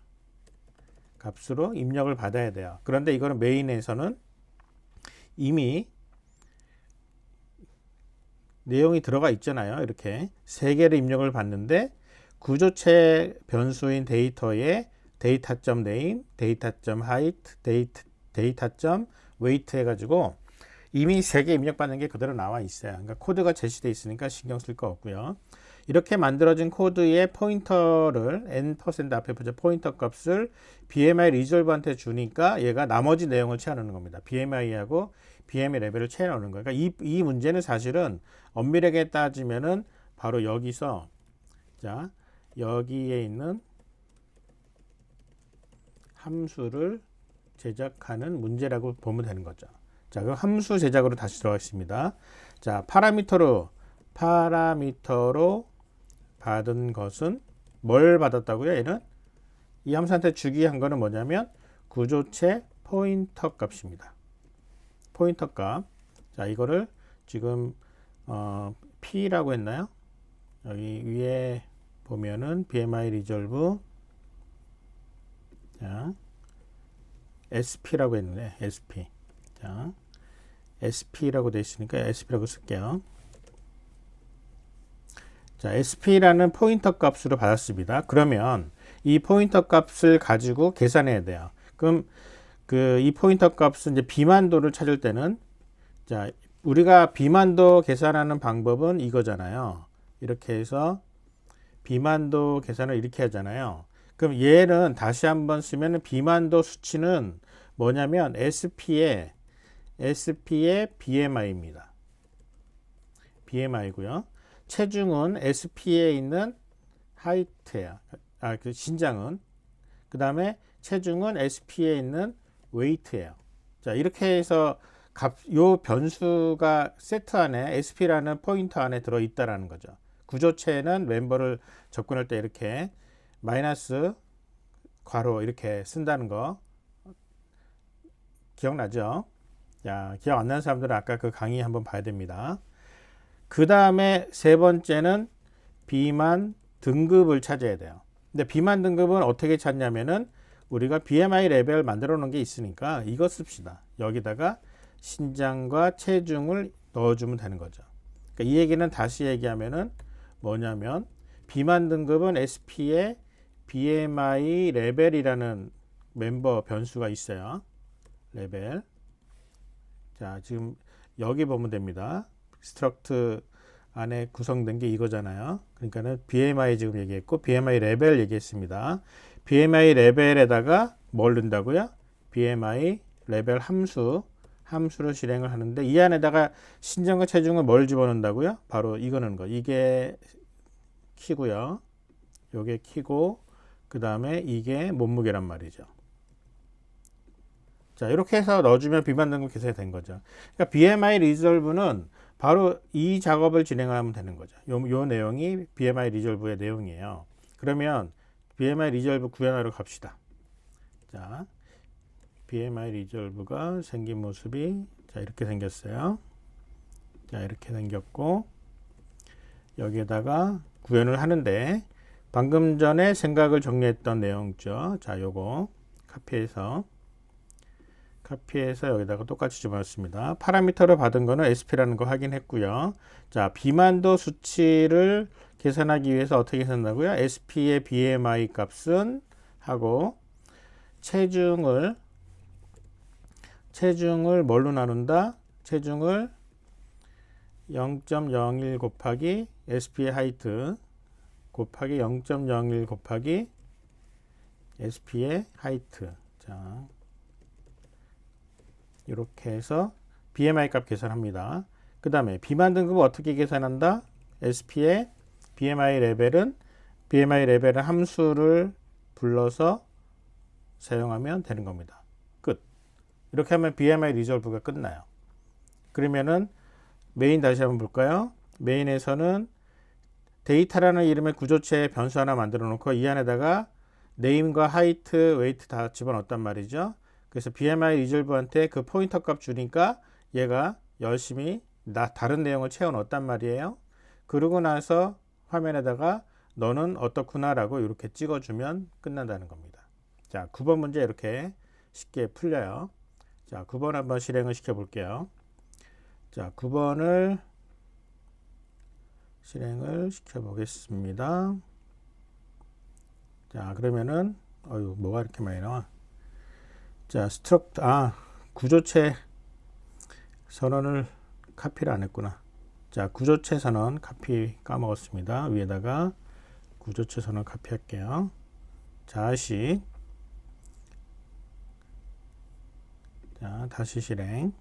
입력을 받아야 돼요. 그런데 이거는 메인에서는 이미 내용이 들어가 있잖아요. 이렇게 3개를 입력을 받는데 구조체 변수인 데이터에 data.name, data.height, data.weight 해가지고 이미 3개 입력받는 게 그대로 나와 있어요. 그러니까 코드가 제시되어 있으니까 신경 쓸 거 없고요. 이렇게 만들어진 코드의 포인터를 n% 앞에 붙여 포인터 값을 BMI 리졸브한테 주니까 얘가 나머지 내용을 채워넣는 겁니다. BMI하고 BMI 레벨을 채워넣는 거예요. 그러니까 이 문제는 사실은 엄밀하게 따지면은 바로 여기서 자, 여기에 있는 함수를 제작하는 문제라고 보면 되는 거죠. 자, 그럼 함수 제작으로 다시 들어가겠습니다. 자, 파라미터로 받은 것은 뭘 받았다고요? 얘는 이 함수한테 주기 한 거는 뭐냐면 구조체 포인터 값입니다. 포인터 값. 자, 이거를 지금 P라고 했나요? 여기 위에 보면은 BMI 리졸브 자, SP라고 했는데 SP. 자, SP라고 되어 있으니까 SP라고 쓸게요. 자, SP라는 포인터 값으로 받았습니다. 그러면 이 포인터 값을 가지고 계산해야 돼요. 그럼 이 포인터 값은 이제 비만도를 찾을 때는 자, 우리가 비만도 계산하는 방법은 이거잖아요. 이렇게 해서 비만도 계산을 이렇게 하잖아요. 그럼 얘는 다시 한번 쓰면 비만도 수치는 뭐냐면 SP의 BMI입니다. BMI고요. 체중은 SP에 있는 하이트예요. 그 신장은. 그 다음에 체중은 SP에 있는 웨이트예요. 자, 이렇게 해서 요 변수가 세트 안에 SP라는 포인터 안에 들어 있다라는 거죠. 구조체는 멤버를 접근할 때 이렇게 마이너스 괄호 이렇게 쓴다는 거 기억나죠? 자, 기억 안 나는 사람들은 아까 그 강의 한번 봐야 됩니다. 그 다음에 세 번째는 비만 등급을 찾아야 돼요. 근데 비만 등급은 어떻게 찾냐면은 우리가 BMI 레벨 만들어 놓은 게 있으니까 이거 씁시다. 여기다가 신장과 체중을 넣어주면 되는 거죠. 그러니까 이 얘기는 다시 얘기하면은 뭐냐면 비만 등급은 SP의 BMI 레벨이라는 멤버 변수가 있어요. 레벨. 자, 지금 여기 보면 됩니다. struct 안에 구성된 게 이거잖아요. 그러니까는 BMI 지금 얘기했고 BMI 레벨 얘기했습니다. BMI 레벨에다가 뭘 넣는다고요? BMI 레벨 함수를 실행을 하는데 이 안에다가 신장과 체중을 뭘 집어넣는다고요? 바로 이거 넣는 거. 이게 키고요. 요게 키고 그 다음에 이게 몸무게란 말이죠. 자, 이렇게 해서 넣어주면 비만 등급 계산이 된 거죠. 그러니까 BMI 리졸브는 바로 이 작업을 진행하면 되는 거죠. 요 내용이 BMI 리졸브의 내용이에요. 그러면 BMI 리졸브 구현하러 갑시다. 자, BMI 리졸브가 생긴 모습이 자, 이렇게 생겼어요. 자, 이렇게 생겼고 여기에다가 구현을 하는데 방금 전에 생각을 정리했던 내용이죠. 자, 요거 카피해서 여기다가 똑같이 집어넣습니다. 파라미터를 받은 거는 SP라는 거 확인했고요. 자, 비만도 수치를 계산하기 위해서 어떻게 계산한다고요? SP의 BMI 값은 하고 체중을 뭘로 나눈다? 체중을 0.01 곱하기 SP의 하이트 곱하기 0.01 곱하기 SP의 하이트. 자, 이렇게 해서 BMI 값 계산합니다. 그 다음에 비만 등급을 어떻게 계산한다? SP의 BMI 레벨은 함수를 불러서 사용하면 되는 겁니다. 끝. 이렇게 하면 BMI 리졸브가 끝나요. 그러면은 메인 다시 한번 볼까요? 메인에서는 데이터라는 이름의 구조체 변수 하나 만들어 놓고 이 안에다가 네임과 하이트, 웨이트 다 집어넣었단 말이죠. 그래서 BMI 리졸브한테 그 포인터 값 주니까 얘가 열심히 다른 내용을 채워 넣었단 말이에요. 그러고 나서 화면에다가 너는 어떻구나 라고 이렇게 찍어주면 끝난다는 겁니다. 자, 9번 문제 이렇게 쉽게 풀려요. 자, 9번 한번 실행을 시켜 볼게요. 자, 9번을 실행을 시켜 보겠습니다. 자, 그러면은 뭐가 이렇게 많이 나와? 자, 구조체 선언을 카피를 안 했구나. 자, 구조체 선언 카피 까먹었습니다. 위에다가 구조체 선언 카피할게요. 자시. 자, 다시 실행.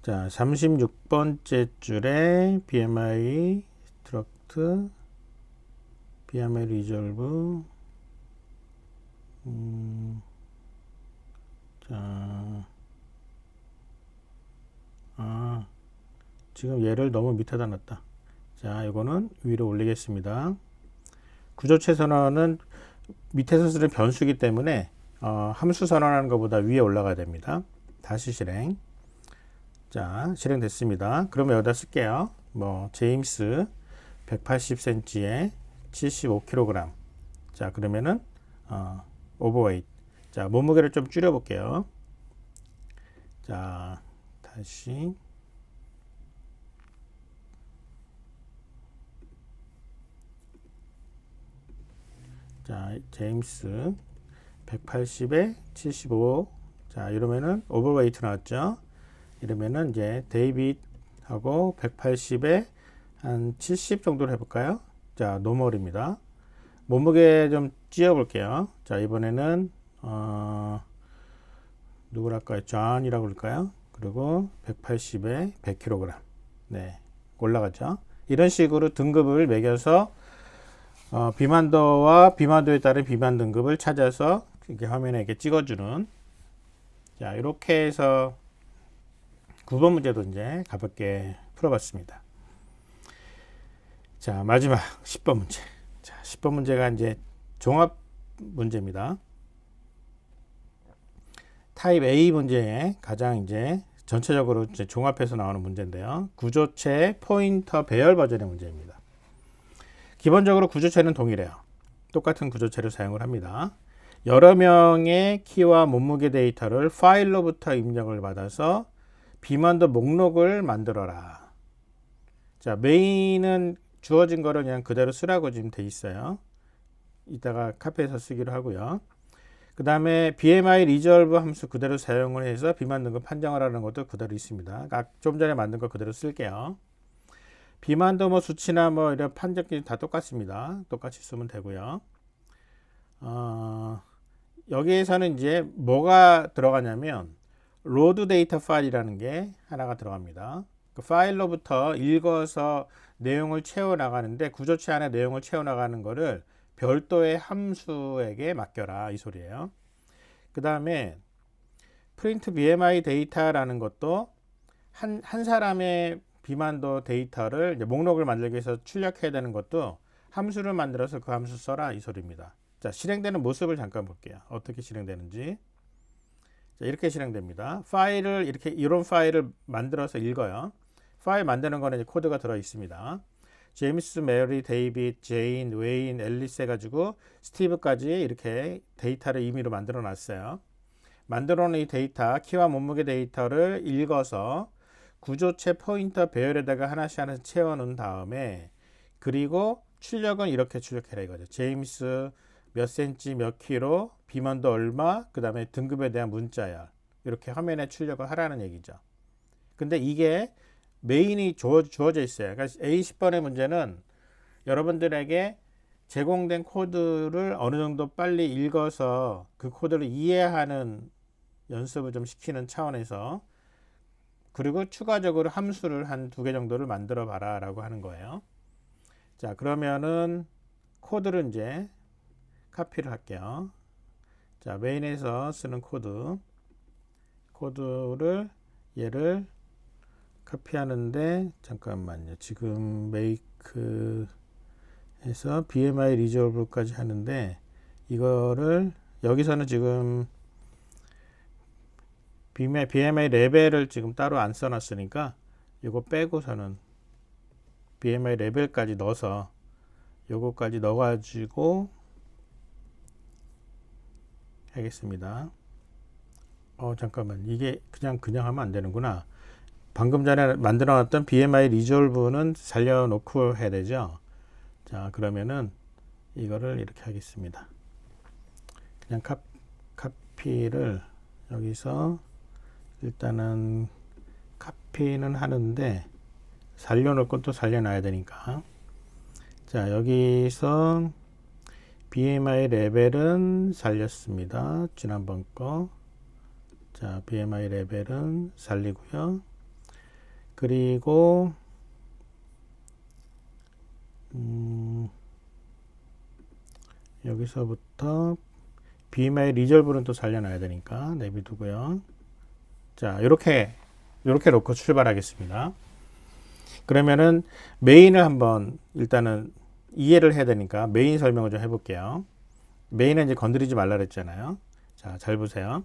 자, 36번째 줄에 BMI 스트럭트 BMI 리졸브 지금 얘를 너무 밑에다 놨다. 자, 이거는 위로 올리겠습니다. 구조체 선언은 밑에서 쓰는 변수이기 때문에 함수 선언하는 것보다 위에 올라가야 됩니다. 다시 실행. 자, 실행됐습니다. 그러면 여기다 쓸게요. 제임스 180cm에 75kg. 자, 그러면은 오버웨이트. 자, 몸무게를 좀 줄여 볼게요. 자, 다시. 자, 제임스 180에 75. 자, 이러면은 오버웨이트 나왔죠. 이러면은 이제 데이빗하고 180에 한 70 정도로 해볼까요? 자, 노멀입니다. 몸무게 좀 찌어 볼게요. 자, 이번에는 누구랄까요? 존이라고 그럴까요? 그리고 180에 100kg. 네, 올라가죠. 이런 식으로 등급을 매겨서 비만도와 비만도에 따른 비만 등급을 찾아서 이렇게 화면에 이렇게 찍어주는. 자, 이렇게 해서 9번 문제도 이제 가볍게 풀어봤습니다. 자, 마지막 10번 문제. 자, 10번 문제가 이제 종합 문제입니다. 타입 A 문제에 가장 이제 전체적으로 이제 종합해서 나오는 문제인데요. 구조체 포인터 배열 버전의 문제입니다. 기본적으로 구조체는 동일해요. 똑같은 구조체를 사용을 합니다. 여러 명의 키와 몸무게 데이터를 파일로부터 입력을 받아서 비만도 목록을 만들어라. 자, 메인은 주어진 거를 그냥 그대로 쓰라고 지금 돼 있어요. 이따가 카페에서 쓰기로 하고요. 그 다음에 BMI 리졸브 함수 그대로 사용을 해서 비만 등급 판정을 하는 것도 그대로 있습니다. 좀 전에 만든 거 그대로 쓸게요. 비만도 뭐 수치나 뭐 이런 판정기 다 똑같습니다. 똑같이 쓰면 되고요. 여기에서는 이제 뭐가 들어가냐면 로드 데이터 파일이라는 게 하나가 들어갑니다. 그 파일로부터 읽어서 내용을 채워 나가는데 구조체 안에 내용을 채워 나가는 거를 별도의 함수에게 맡겨라 이 소리예요. 그 다음에 프린트 BMI 데이터라는 것도 한 사람의 비만도 데이터를 이제 목록을 만들기 위해서 출력해야 되는 것도 함수를 만들어서 그 함수 써라 이 소리입니다. 자, 실행되는 모습을 잠깐 볼게요. 어떻게 실행되는지. 자, 이렇게 실행됩니다. 파일을 이렇게 이런 파일을 만들어서 읽어요. 파일 만드는 거는 이제 코드가 들어 있습니다. 제임스, 메리, 데이빗, 제인, 웨인, 앨리스 해가지고 스티브까지 이렇게 데이터를 임의로 만들어 놨어요. 만들어 놓은 이 데이터, 키와 몸무게 데이터를 읽어서 구조체 포인터 배열에다가 하나씩 채워 놓은 다음에 그리고 출력은 이렇게 출력해라 이거죠. 제임스 몇 센치 몇 킬로, 비만도 얼마, 그 다음에 등급에 대한 문자야. 이렇게 화면에 출력을 하라는 얘기죠. 근데 이게 메인이 주어져 있어요. 그러니까 A10번의 문제는 여러분들에게 제공된 코드를 어느 정도 빨리 읽어서 그 코드를 이해하는 연습을 좀 시키는 차원에서 그리고 추가적으로 함수를 한 2개 정도를 만들어 봐라 라고 하는 거예요. 자, 그러면은 코드를 이제 카피를 할게요. 자, 메인에서 쓰는 코드를 얘를 카피하는데 잠깐만요. 지금 make에서 BMI resolve까지 하는데 이거를 여기서는 지금 BMI 레벨을 지금 따로 안 써놨으니까 이거 빼고서는 BMI 레벨까지 넣어서 요거까지 넣어가지고 하겠습니다. 잠깐만 이게 그냥 하면 안 되는구나. 방금 전에 만들어 놨던 BMI 리졸브는 살려놓고 해야 되죠. 자, 그러면은 이거를 이렇게 하겠습니다. 그냥 카피를 여기서 일단은 카피는 하는데 살려놓을 건 또 살려놔야 되니까. 자, 여기서 BMI 레벨은 살렸습니다. 지난번 거. 자, BMI 레벨은 살리고요. 그리고 여기서부터 BMI 리졸브는 또 살려놔야 되니까 내비두고요. 자, 이렇게 놓고 출발하겠습니다. 그러면은 메인을 한번 일단은 이해를 해야 되니까 메인 설명을 좀 해볼게요. 메인은 이제 건드리지 말라 그랬잖아요. 자, 잘 보세요.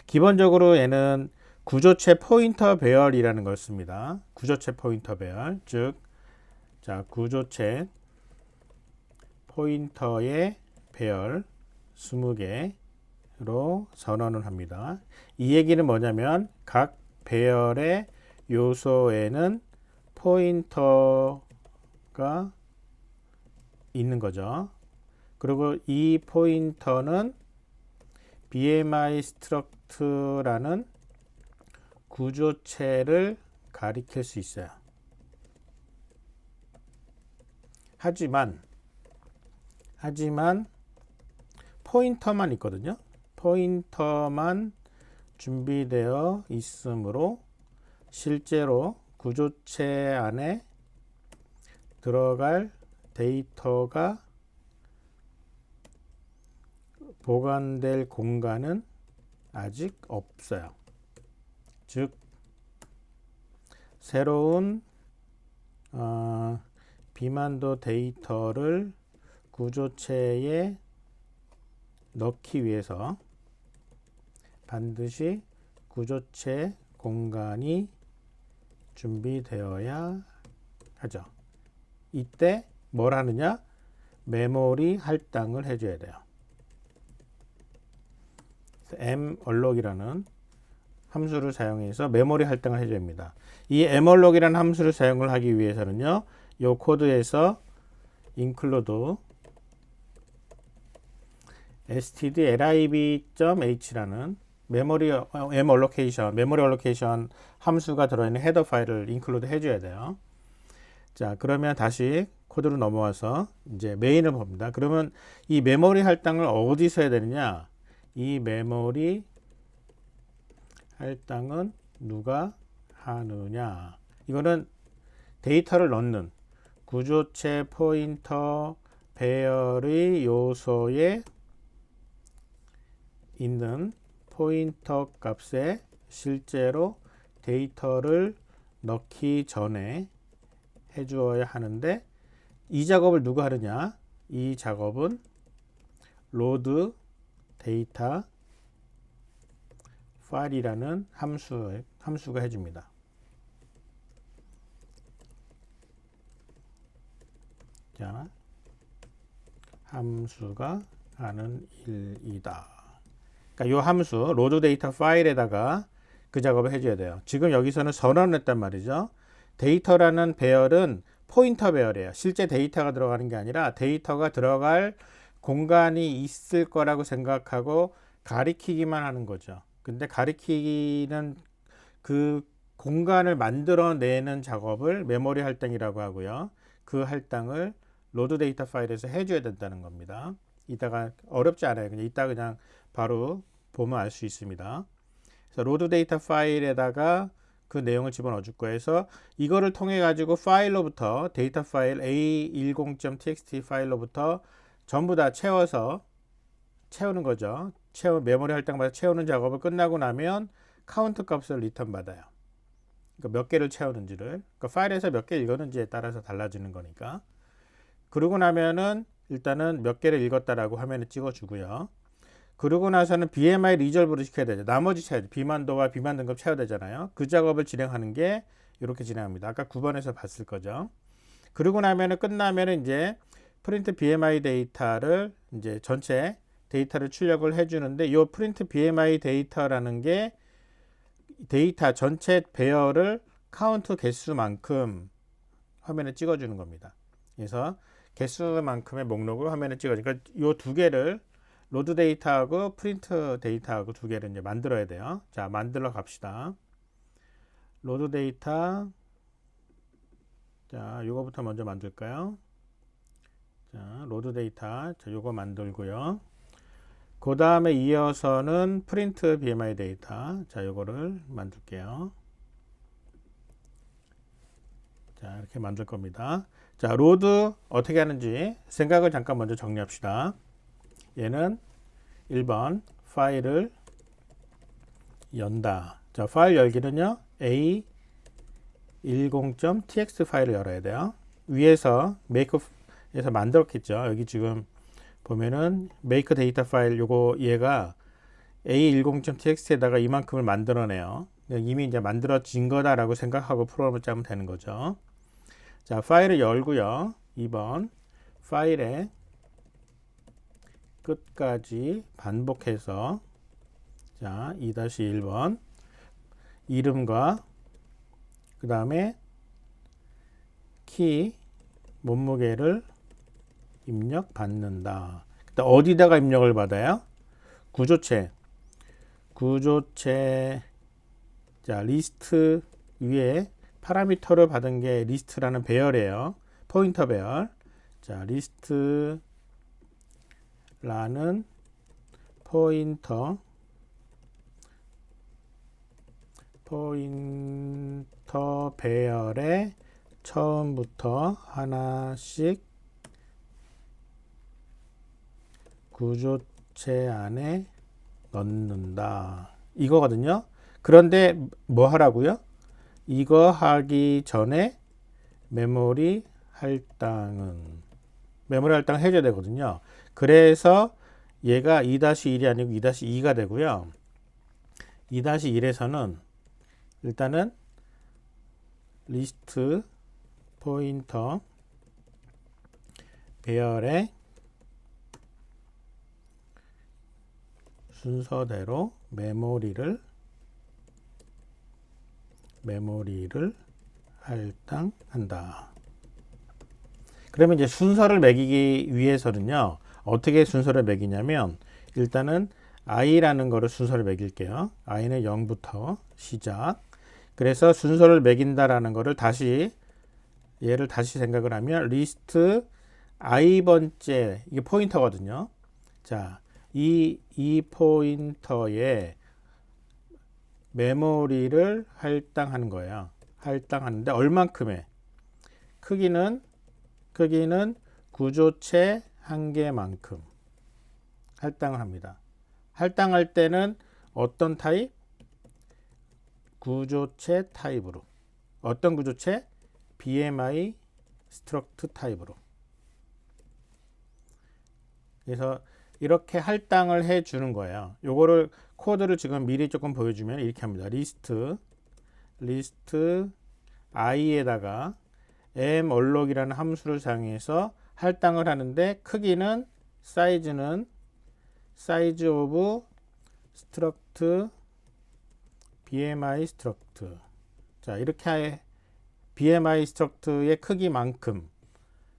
기본적으로 얘는 구조체 포인터 배열이라는 걸 씁니다. 구조체 포인터 배열, 즉, 자, 구조체 포인터의 배열 20개로 선언을 합니다. 이 얘기는 뭐냐면 각 배열의 요소에는 포인터가 있는 거죠. 그리고 이 포인터는 BMI 스트럭트라는 구조체를 가리킬 수 있어요. 하지만 포인터만 있거든요. 포인터만 준비되어 있으므로 실제로 구조체 안에 들어갈 데이터가 보관될 공간은 아직 없어요. 즉 새로운 비만도 데이터를 구조체에 넣기 위해서 반드시 구조체 공간이 준비되어야 하죠. 이때 뭘 하느냐? 메모리 할당을 해줘야 돼요. malloc 함수를 사용해서 메모리 할당을 해줘야 합니다. 이 malloc 함수를 사용을 하기 위해서는요, 이 코드에서 include stdlib.h라는 메모리 allocation 함수가 들어있는 헤더 파일을 include 해줘야 돼요. 자, 그러면 다시 코드로 넘어와서 이제 메인을 봅니다. 그러면 이 메모리 할당을 어디서 해야 되느냐? 이 메모리 할당은 누가 하느냐? 이거는 데이터를 넣는 구조체 포인터 배열의 요소에 있는 포인터 값에 실제로 데이터를 넣기 전에 해주어야 하는데, 이 작업을 누가 하느냐? 이 작업은 load data file이라는 함수가 해줍니다. 자, 함수가 하는 일이다. 그러니까 이 함수 load data file에다가 그 작업을 해줘야 돼요. 지금 여기서는 선언을 했단 말이죠. 데이터라는 배열은 포인터 배열이에요. 실제 데이터가 들어가는 게 아니라 데이터가 들어갈 공간이 있을 거라고 생각하고 가리키기만 하는 거죠. 근데 가리키는 그 공간을 만들어내는 작업을 메모리 할당이라고 하고요. 그 할당을 로드 데이터 파일에서 해줘야 된다는 겁니다. 이따가 어렵지 않아요. 그냥 이따 그냥 바로 보면 알 수 있습니다. 그래서 로드 데이터 파일에다가 그 내용을 집어넣어 줄 거예요. 그래서 이거를 통해 가지고 파일로부터 데이터 파일 a10.txt 파일로부터 전부 다 채워서 채우는 거죠. 메모리 할당마다 채우는 작업을 끝나고 나면 카운트 값을 리턴 받아요. 그러니까 몇 개를 채우는지를, 그러니까 파일에서 몇 개 읽었는지에 따라서 달라지는 거니까. 그러고 나면은 일단은 몇 개를 읽었다라고 화면에 찍어주고요. 그러고 나서는 BMI 리졸브를 시켜야 되죠. 나머지 채워야 돼. 비만도와 비만 등급 채워야 되잖아요. 그 작업을 진행하는 게 이렇게 진행합니다. 아까 9번에서 봤을 거죠. 그러고 나면은 끝나면은 이제 프린트 BMI 데이터를 이제 전체 데이터를 출력을 해주는데, 이 프린트 BMI 데이터라는 게 데이터 전체 배열을 카운트 개수만큼 화면에 찍어주는 겁니다. 그래서 개수만큼의 목록을 화면에 찍어주니까 이 두 개를 로드 데이터하고 프린트 데이터하고 두 개를 이제 만들어야 돼요. 자, 만들어 갑시다. 로드 데이터. 자, 요거부터 먼저 만들까요? 자, 로드 데이터. 자, 요거 만들고요. 그 다음에 이어서는 프린트 BMI 데이터. 자, 요거를 만들게요. 자, 이렇게 만들 겁니다. 자, 로드 어떻게 하는지 생각을 잠깐 먼저 정리합시다. 얘는 1번 파일을 연다. 자, 파일 열기는요, a10.txt 파일을 열어야 돼요. 위에서 make에서 만들었겠죠. 여기 지금 보면은 make 데이터 파일, 요거 얘가 a10.txt에다가 이만큼을 만들어내요. 이미 이제 만들어진 거다라고 생각하고 프로그램을 짜면 되는 거죠. 자, 파일을 열고요. 2번 파일에 끝까지 반복해서, 자, 2-1번 이름과 그 다음에 키 몸무게를 입력 받는다. 어디다가 입력을 받아요? 구조체. 자, 리스트 위에 파라미터를 받은 게 리스트라는 배열이에요. 포인터 배열. 자, 리스트라는 포인터 배열에 처음부터 하나씩 구조체 안에 넣는다. 이거거든요. 그런데 뭐 하라고요? 이거 하기 전에 메모리 할당을 해줘야 되거든요. 그래서 얘가 2-1이 아니고 2-2가 되고요. 2-1에서는 일단은 리스트 포인터 배열에 순서대로 메모리를 할당한다. 그러면 이제 순서를 매기기 위해서는요, 어떻게 순서를 매기냐면, 일단은 i라는 거를 순서를 매길게요. i는 0부터 시작. 그래서 순서를 매긴다라는 거를 다시 얘를 다시 생각을 하면 리스트 i번째 이게 포인터거든요. 자, 이 포인터에 메모리를 할당하는 거예요. 할당하는데 얼만큼의 크기는 구조체 한 개만큼 할당을 합니다. 할당할 때는 어떤 타입? 구조체 타입으로. 어떤 구조체? BMI 스트럭트 타입으로. 그래서 이렇게 할당을 해 주는 거예요. 요거를 코드를 지금 미리 조금 보여주면 이렇게 합니다. 리스트 i에다가 malloc 이라는 함수를 사용해서 할당을 하는데 크기는 사이즈는 size of struct BMI struct. 자, 이렇게 BMI struct의 크기만큼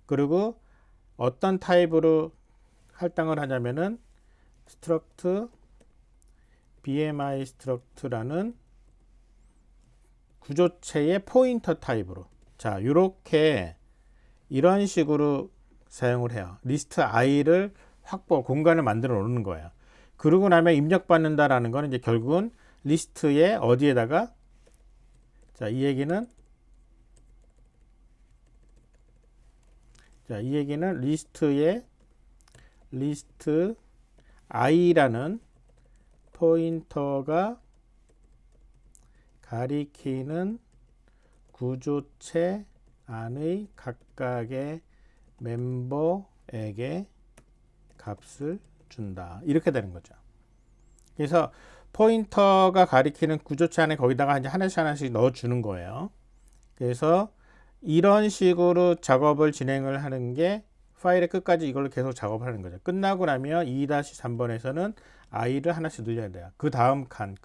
그리고 어떤 타입으로 할당을 하냐면은 struct BMI struct라는 구조체의 포인터 타입으로. 자, 이렇게 이런 식으로 사용을 해요. 리스트 i를 공간을 만들어 놓는 거예요. 그러고 나면 입력받는다라는 거는 이제 결국은 리스트에 어디에다가 자, 이 얘기는 리스트 i라는 포인터가 가리키는 구조체 안의 각각의 멤버에게 값을 준다. 이렇게 되는 거죠. 그래서 포인터가 가리키는 구조체 안에 거기다가 이제 하나씩 넣어 주는 거예요. 그래서 이런 식으로 작업을 진행을 하는 게 파일의 끝까지 이걸로 계속 작업을 하는 거죠. 끝나고 나면 2-3번에서는 i를 하나씩 늘려야 돼요. 그 다음 칸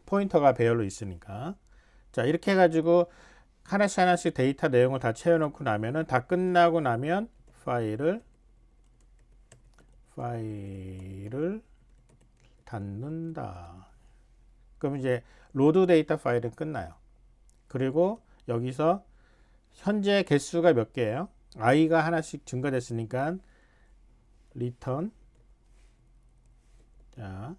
포인터가 배열로 있으니까. 자, 이렇게 해가지고 하나씩 데이터 내용을 다 채워놓고 나면은 다 끝나고 나면 파일을 닫는다. 그럼 이제 로드 데이터 파일은 끝나요. 그리고 여기서 현재 개수가 몇 개예요? i가 하나씩 증가됐으니까 return 자,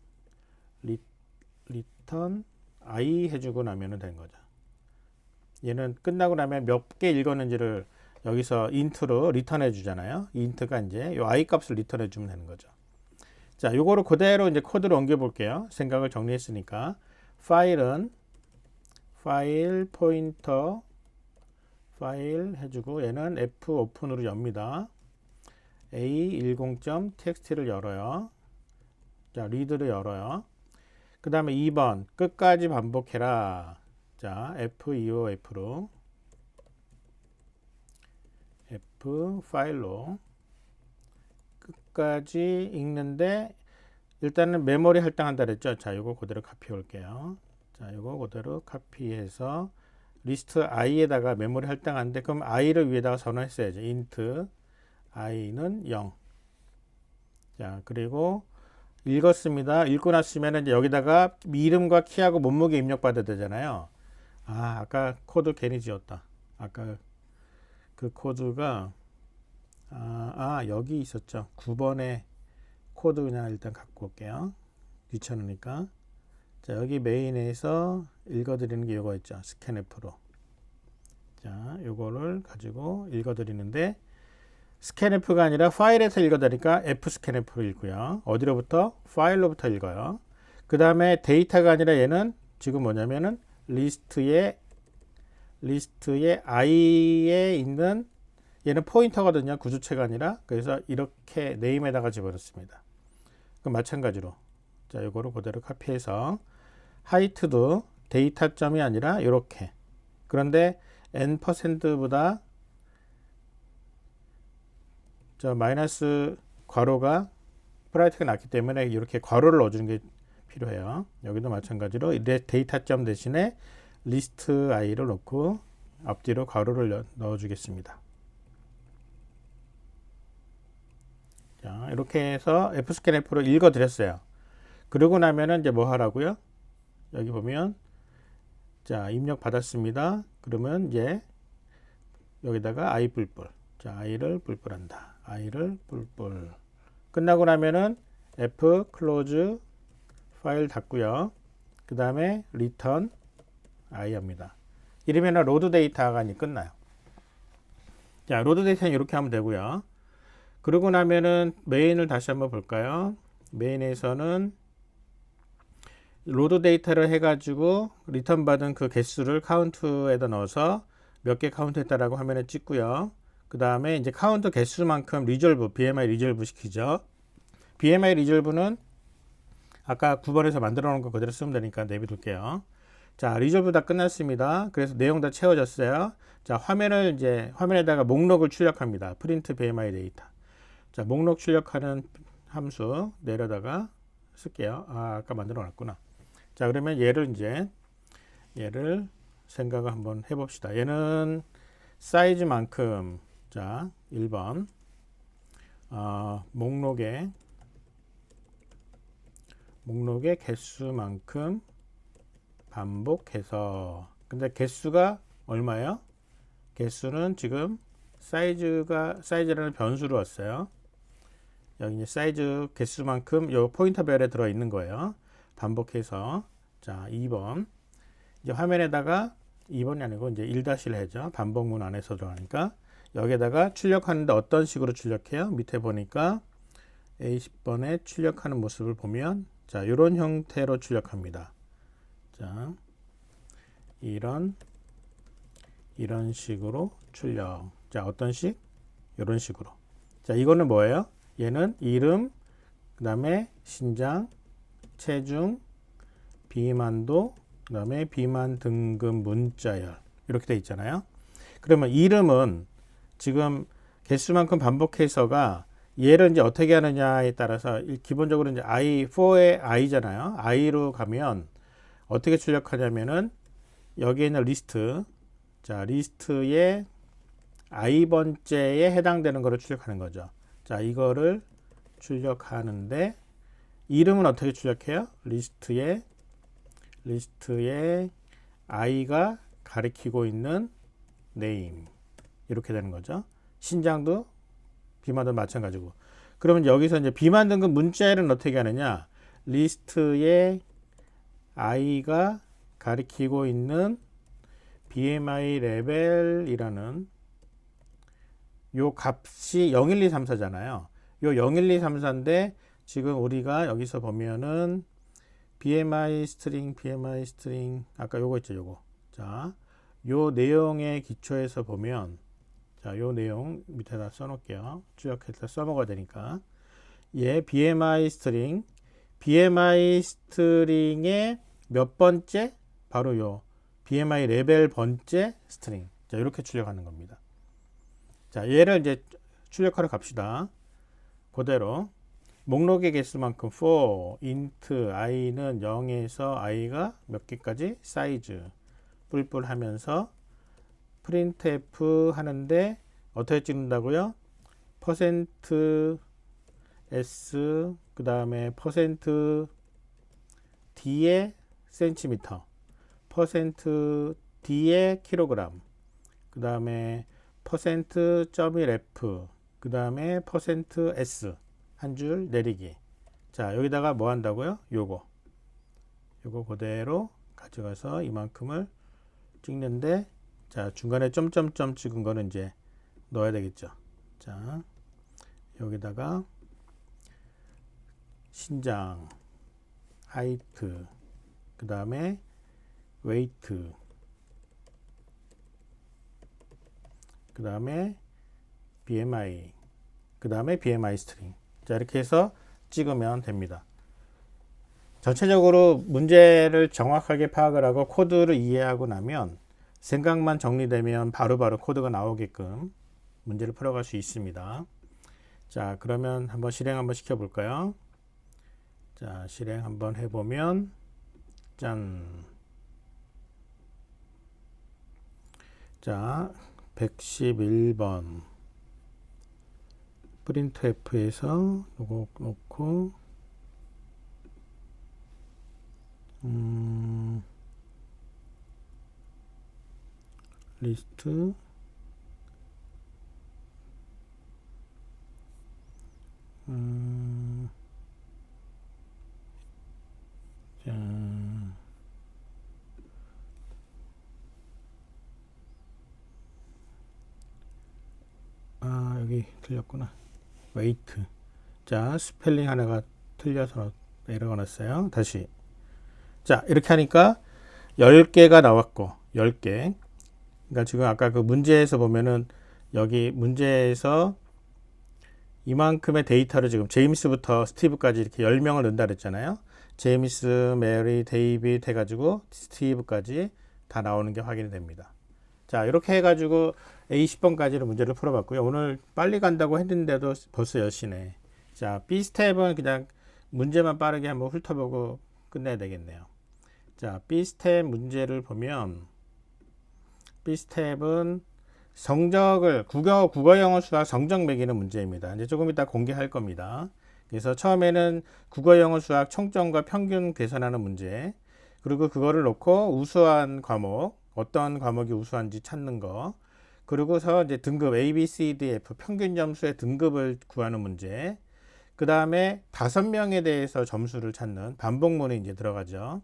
return i 해주고 나면 된 거죠. 얘는 끝나고 나면 몇 개 읽었는지를 여기서 int로 리턴 해주잖아요. int가 이제 요 i 값을 리턴 해주면 되는 거죠. 자, 요거를 그대로 이제 코드로 옮겨 볼게요. 생각을 정리했으니까 파일은 파일 포인터 파일 해주고 얘는 f 오픈으로 엽니다. a10.txt를 열어요. 자, 리드를 열어요. 그 다음에 2번 끝까지 반복해라. 자, f2o f 파일로 끝까지 읽는데 일단은 메모리 할당한다 그랬죠. 자, 이거 그대로 카피해 올게요. 자, 이거 그대로 카피해서 리스트 i에다가 메모리 할당하는데 그럼 i를 위에다가 선언했어야죠. int i는 0. 자, 그리고 읽었습니다. 읽고 났으면 이제 여기다가 이름과 키하고 몸무게 입력받아야 되잖아요. 아, 아까 코드 괜히 지웠다. 아까 그 코드가 여기 있었죠. 9번에 코드 그냥 일단 갖고 올게요. 귀찮으니까. 자, 여기 메인에서 읽어드리는 게 이거 있죠. 스캔F로. 자, 요거를 가지고 읽어드리는데 스캔F가 아니라 파일에서 읽어드리니까 fscanf로 읽고요. 어디로부터? 파일로부터 읽어요. 그 다음에 데이터가 아니라 얘는 지금 뭐냐면은 리스트에 i에 있는 얘는 포인터거든요. 구조체가 아니라. 그래서 이렇게 네임에다가 집어넣습니다. 그럼 마찬가지로 자, 요거를 그대로 카피해서 하이트도 데이터점이 아니라 이렇게. 그런데 n%보다 저 마이너스 괄호가 브라이트가 낮기 때문에 이렇게 괄호를 넣어주는 게 필요해요. 여기도 마찬가지로 데이터점 대신에 리스트 i를 넣고 앞뒤로 괄호를 넣어주겠습니다. 자, 이렇게 해서 fscanf로 읽어드렸어요. 그러고 나면은 이제 뭐 하라고요? 여기 보면 자, 입력 받았습니다. 그러면 이제 여기다가 i 뿔뿔. 자, i를 뿔뿔한다. i를 뿔뿔. 끝나고 나면은 f close 파일 닫고요. 그 다음에 return i 합니다. 이러면 로드 데이터가 끝나요. 자, 로드 데이터는 이렇게 하면 되고요. 그러고 나면은 메인을 다시 한번 볼까요? 메인에서는 로드 데이터를 해가지고 리턴 받은 그 개수를 카운트에다 넣어서 몇 개 카운트했다라고 화면에 찍고요. 그 다음에 이제 카운트 개수만큼 리졸브, BMI 리졸브 시키죠. BMI 리졸브는 아까 9번에서 만들어 놓은 거 그대로 쓰면 되니까 내비둘게요. 자, 리졸브 다 끝났습니다. 그래서 내용 다 채워졌어요. 자, 화면에다가 목록을 출력합니다. 프린트 BMI 데이터. 자, 목록 출력하는 함수 내려다가 쓸게요. 아까 만들어 놨구나. 자, 그러면 얘를 생각을 한번 해봅시다. 얘는 사이즈만큼, 자, 1번, 목록의 개수만큼 반복해서, 근데 개수가 얼마예요? 개수는 지금 사이즈라는 변수로 왔어요. 여기 이제 사이즈 개수만큼 요 포인터별에 들어 있는 거예요. 반복해서. 자, 2번. 이제 화면에다가 2번이 아니고 이제 1-1을 해죠. 반복문 안에서 들어가니까. 여기에다가 출력하는데 어떤 식으로 출력해요? 밑에 보니까 A10번에 출력하는 모습을 보면, 자, 이런 형태로 출력합니다. 자, 이런 식으로 출력. 자, 어떤 식? 이런 식으로. 자, 이거는 뭐예요? 얘는 이름, 그 다음에 신장, 체중, 비만도, 그 다음에 비만 등급 문자열. 이렇게 돼 있잖아요. 그러면 이름은 지금 개수만큼 반복해서가 얘를 이제 어떻게 하느냐에 따라서 기본적으로 이제 i4의 i잖아요. i로 가면 어떻게 출력하냐면은 여기에 있는 리스트, 자, 리스트의 i번째에 해당되는 거를 출력하는 거죠. 자, 이거를 출력하는데 이름은 어떻게 출력해요? 리스트에 i가 가리키고 있는 name 이렇게 되는 거죠. 신장도 비만도 마찬가지고. 그러면 여기서 이제 비만 등급 문자열은 어떻게 하느냐? 리스트에 i가 가리키고 있는 BMI 레벨이라는 요 값이 0, 1, 2, 3, 4잖아요. 요 0, 1, 2, 3, 4인데 지금 우리가 여기서 보면은 BMI 스트링 아까 요거 있죠, 요거. 자, 요 내용의 기초에서 보면, 자, 요 내용 밑에다 써놓을게요. 출력해서 써먹어야 되니까. 얘 BMI 스트링의 몇 번째? 바로 요 BMI 레벨 번째 스트링. 자, 이렇게 출력하는 겁니다. 자, 얘를 이제 출력하러 갑시다. 그대로 목록의 개수만큼 for int i는 0에서 i가 몇 개까지 사이즈 뿔뿔 하면서 printf 하는데 어떻게 찍는다고요? %s 그 다음에 %d의 센티미터, %d의 킬로그램, 그 다음에 %.1f, 그 다음에 %s 한 줄 내리기. 자, 여기다가 뭐 한다고요? 요거 그대로 가져가서 이만큼을 찍는데, 자, 중간에 점점점 찍은 거는 이제 넣어야 되겠죠. 자, 여기다가 신장, 하이트, 그 다음에 웨이트, 그 다음에 BMI, 그 다음에 BMI 스트링. 자, 이렇게 해서 찍으면 됩니다. 전체적으로 문제를 정확하게 파악을 하고 코드를 이해하고 나면 생각만 정리되면 바로바로 코드가 나오게끔 문제를 풀어갈 수 있습니다. 자, 그러면 한번 실행 한번 시켜볼까요? 자, 실행 한번 해보면, 짠. 자, 111번. printf에서 요거 놓고 리스트 여기 틀렸구나. 웨이트. 자, 스펠링 하나가 틀려서 에러가 났어요. 다시. 자, 이렇게 하니까 10개가 나왔고, 10개. 그러니까 지금 아까 그 문제에서 보면은 여기 문제에서 이만큼의 데이터를 지금 제임스부터 스티브까지 이렇게 10명을 넣는다 그랬잖아요. 제임스, 메리, 데이빗 해가지고 스티브까지 다 나오는 게 확인이 됩니다. 자, 이렇게 해가지고 A10번까지는 문제를 풀어봤고요. 오늘 빨리 간다고 했는데도 벌써 10시네. 자, B스텝은 그냥 문제만 빠르게 한번 훑어보고 끝내야 되겠네요. 자, B스텝 문제를 보면 B스텝은 성적을 국어, 영어, 수학 성적 매기는 문제입니다. 이제 조금 이따 공개할 겁니다. 그래서 처음에는 국어, 영어, 수학 총점과 평균 계산하는 문제, 그리고 그거를 놓고 우수한 과목, 어떤 과목이 우수한지 찾는 거, 그리고서 이제 등급 A, B, C, D, F 평균 점수의 등급을 구하는 문제, 그 다음에 5명에 대해서 점수를 찾는 반복문이 이제 들어가죠.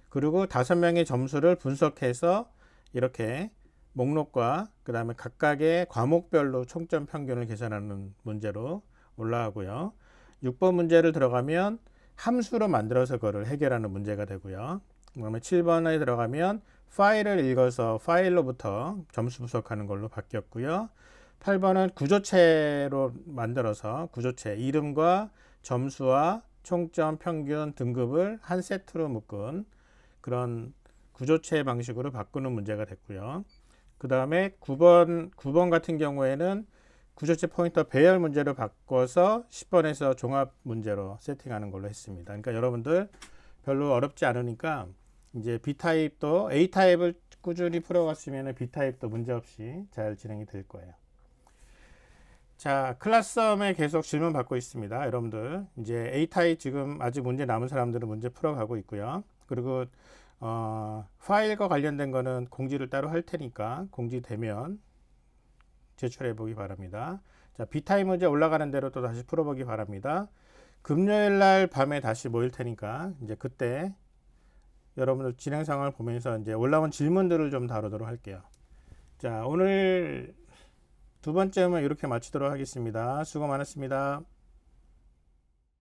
그리고 5명의 점수를 분석해서 이렇게 목록과 그 다음에 각각의 과목별로 총점 평균을 계산하는 문제로 올라가고요. 6번 문제를 들어가면 함수로 만들어서 그거를 해결하는 문제가 되고요. 그 다음에 7번에 들어가면 파일을 읽어서 파일로부터 점수 분석하는 걸로 바뀌었고요. 8번은 구조체로 만들어서 구조체 이름과 점수와 총점 평균 등급을 한 세트로 묶은 그런 구조체 방식으로 바꾸는 문제가 됐고요. 그 다음에 9번 같은 경우에는 구조체 포인터 배열 문제로 바꿔서 10번에서 종합 문제로 세팅하는 걸로 했습니다. 그러니까 여러분들 별로 어렵지 않으니까 이제 B타입도 A타입을 꾸준히 풀어갔으면 B타입도 문제없이 잘 진행이 될 거예요. 자, 클래스썸에 계속 질문 받고 있습니다. 여러분들 이제 A타입 지금 아직 문제 남은 사람들은 문제 풀어가고 있고요. 그리고 파일과 관련된 거는 공지를 따로 할 테니까 공지되면 제출해 보기 바랍니다. 자, B타입 문제 올라가는 대로 또 다시 풀어보기 바랍니다. 금요일 날 밤에 다시 모일 테니까 이제 그때 여러분들 진행 상황을 보면서 이제 올라온 질문들을 좀 다루도록 할게요. 자, 오늘 두 번째는 이렇게 마치도록 하겠습니다. 수고 많았습니다.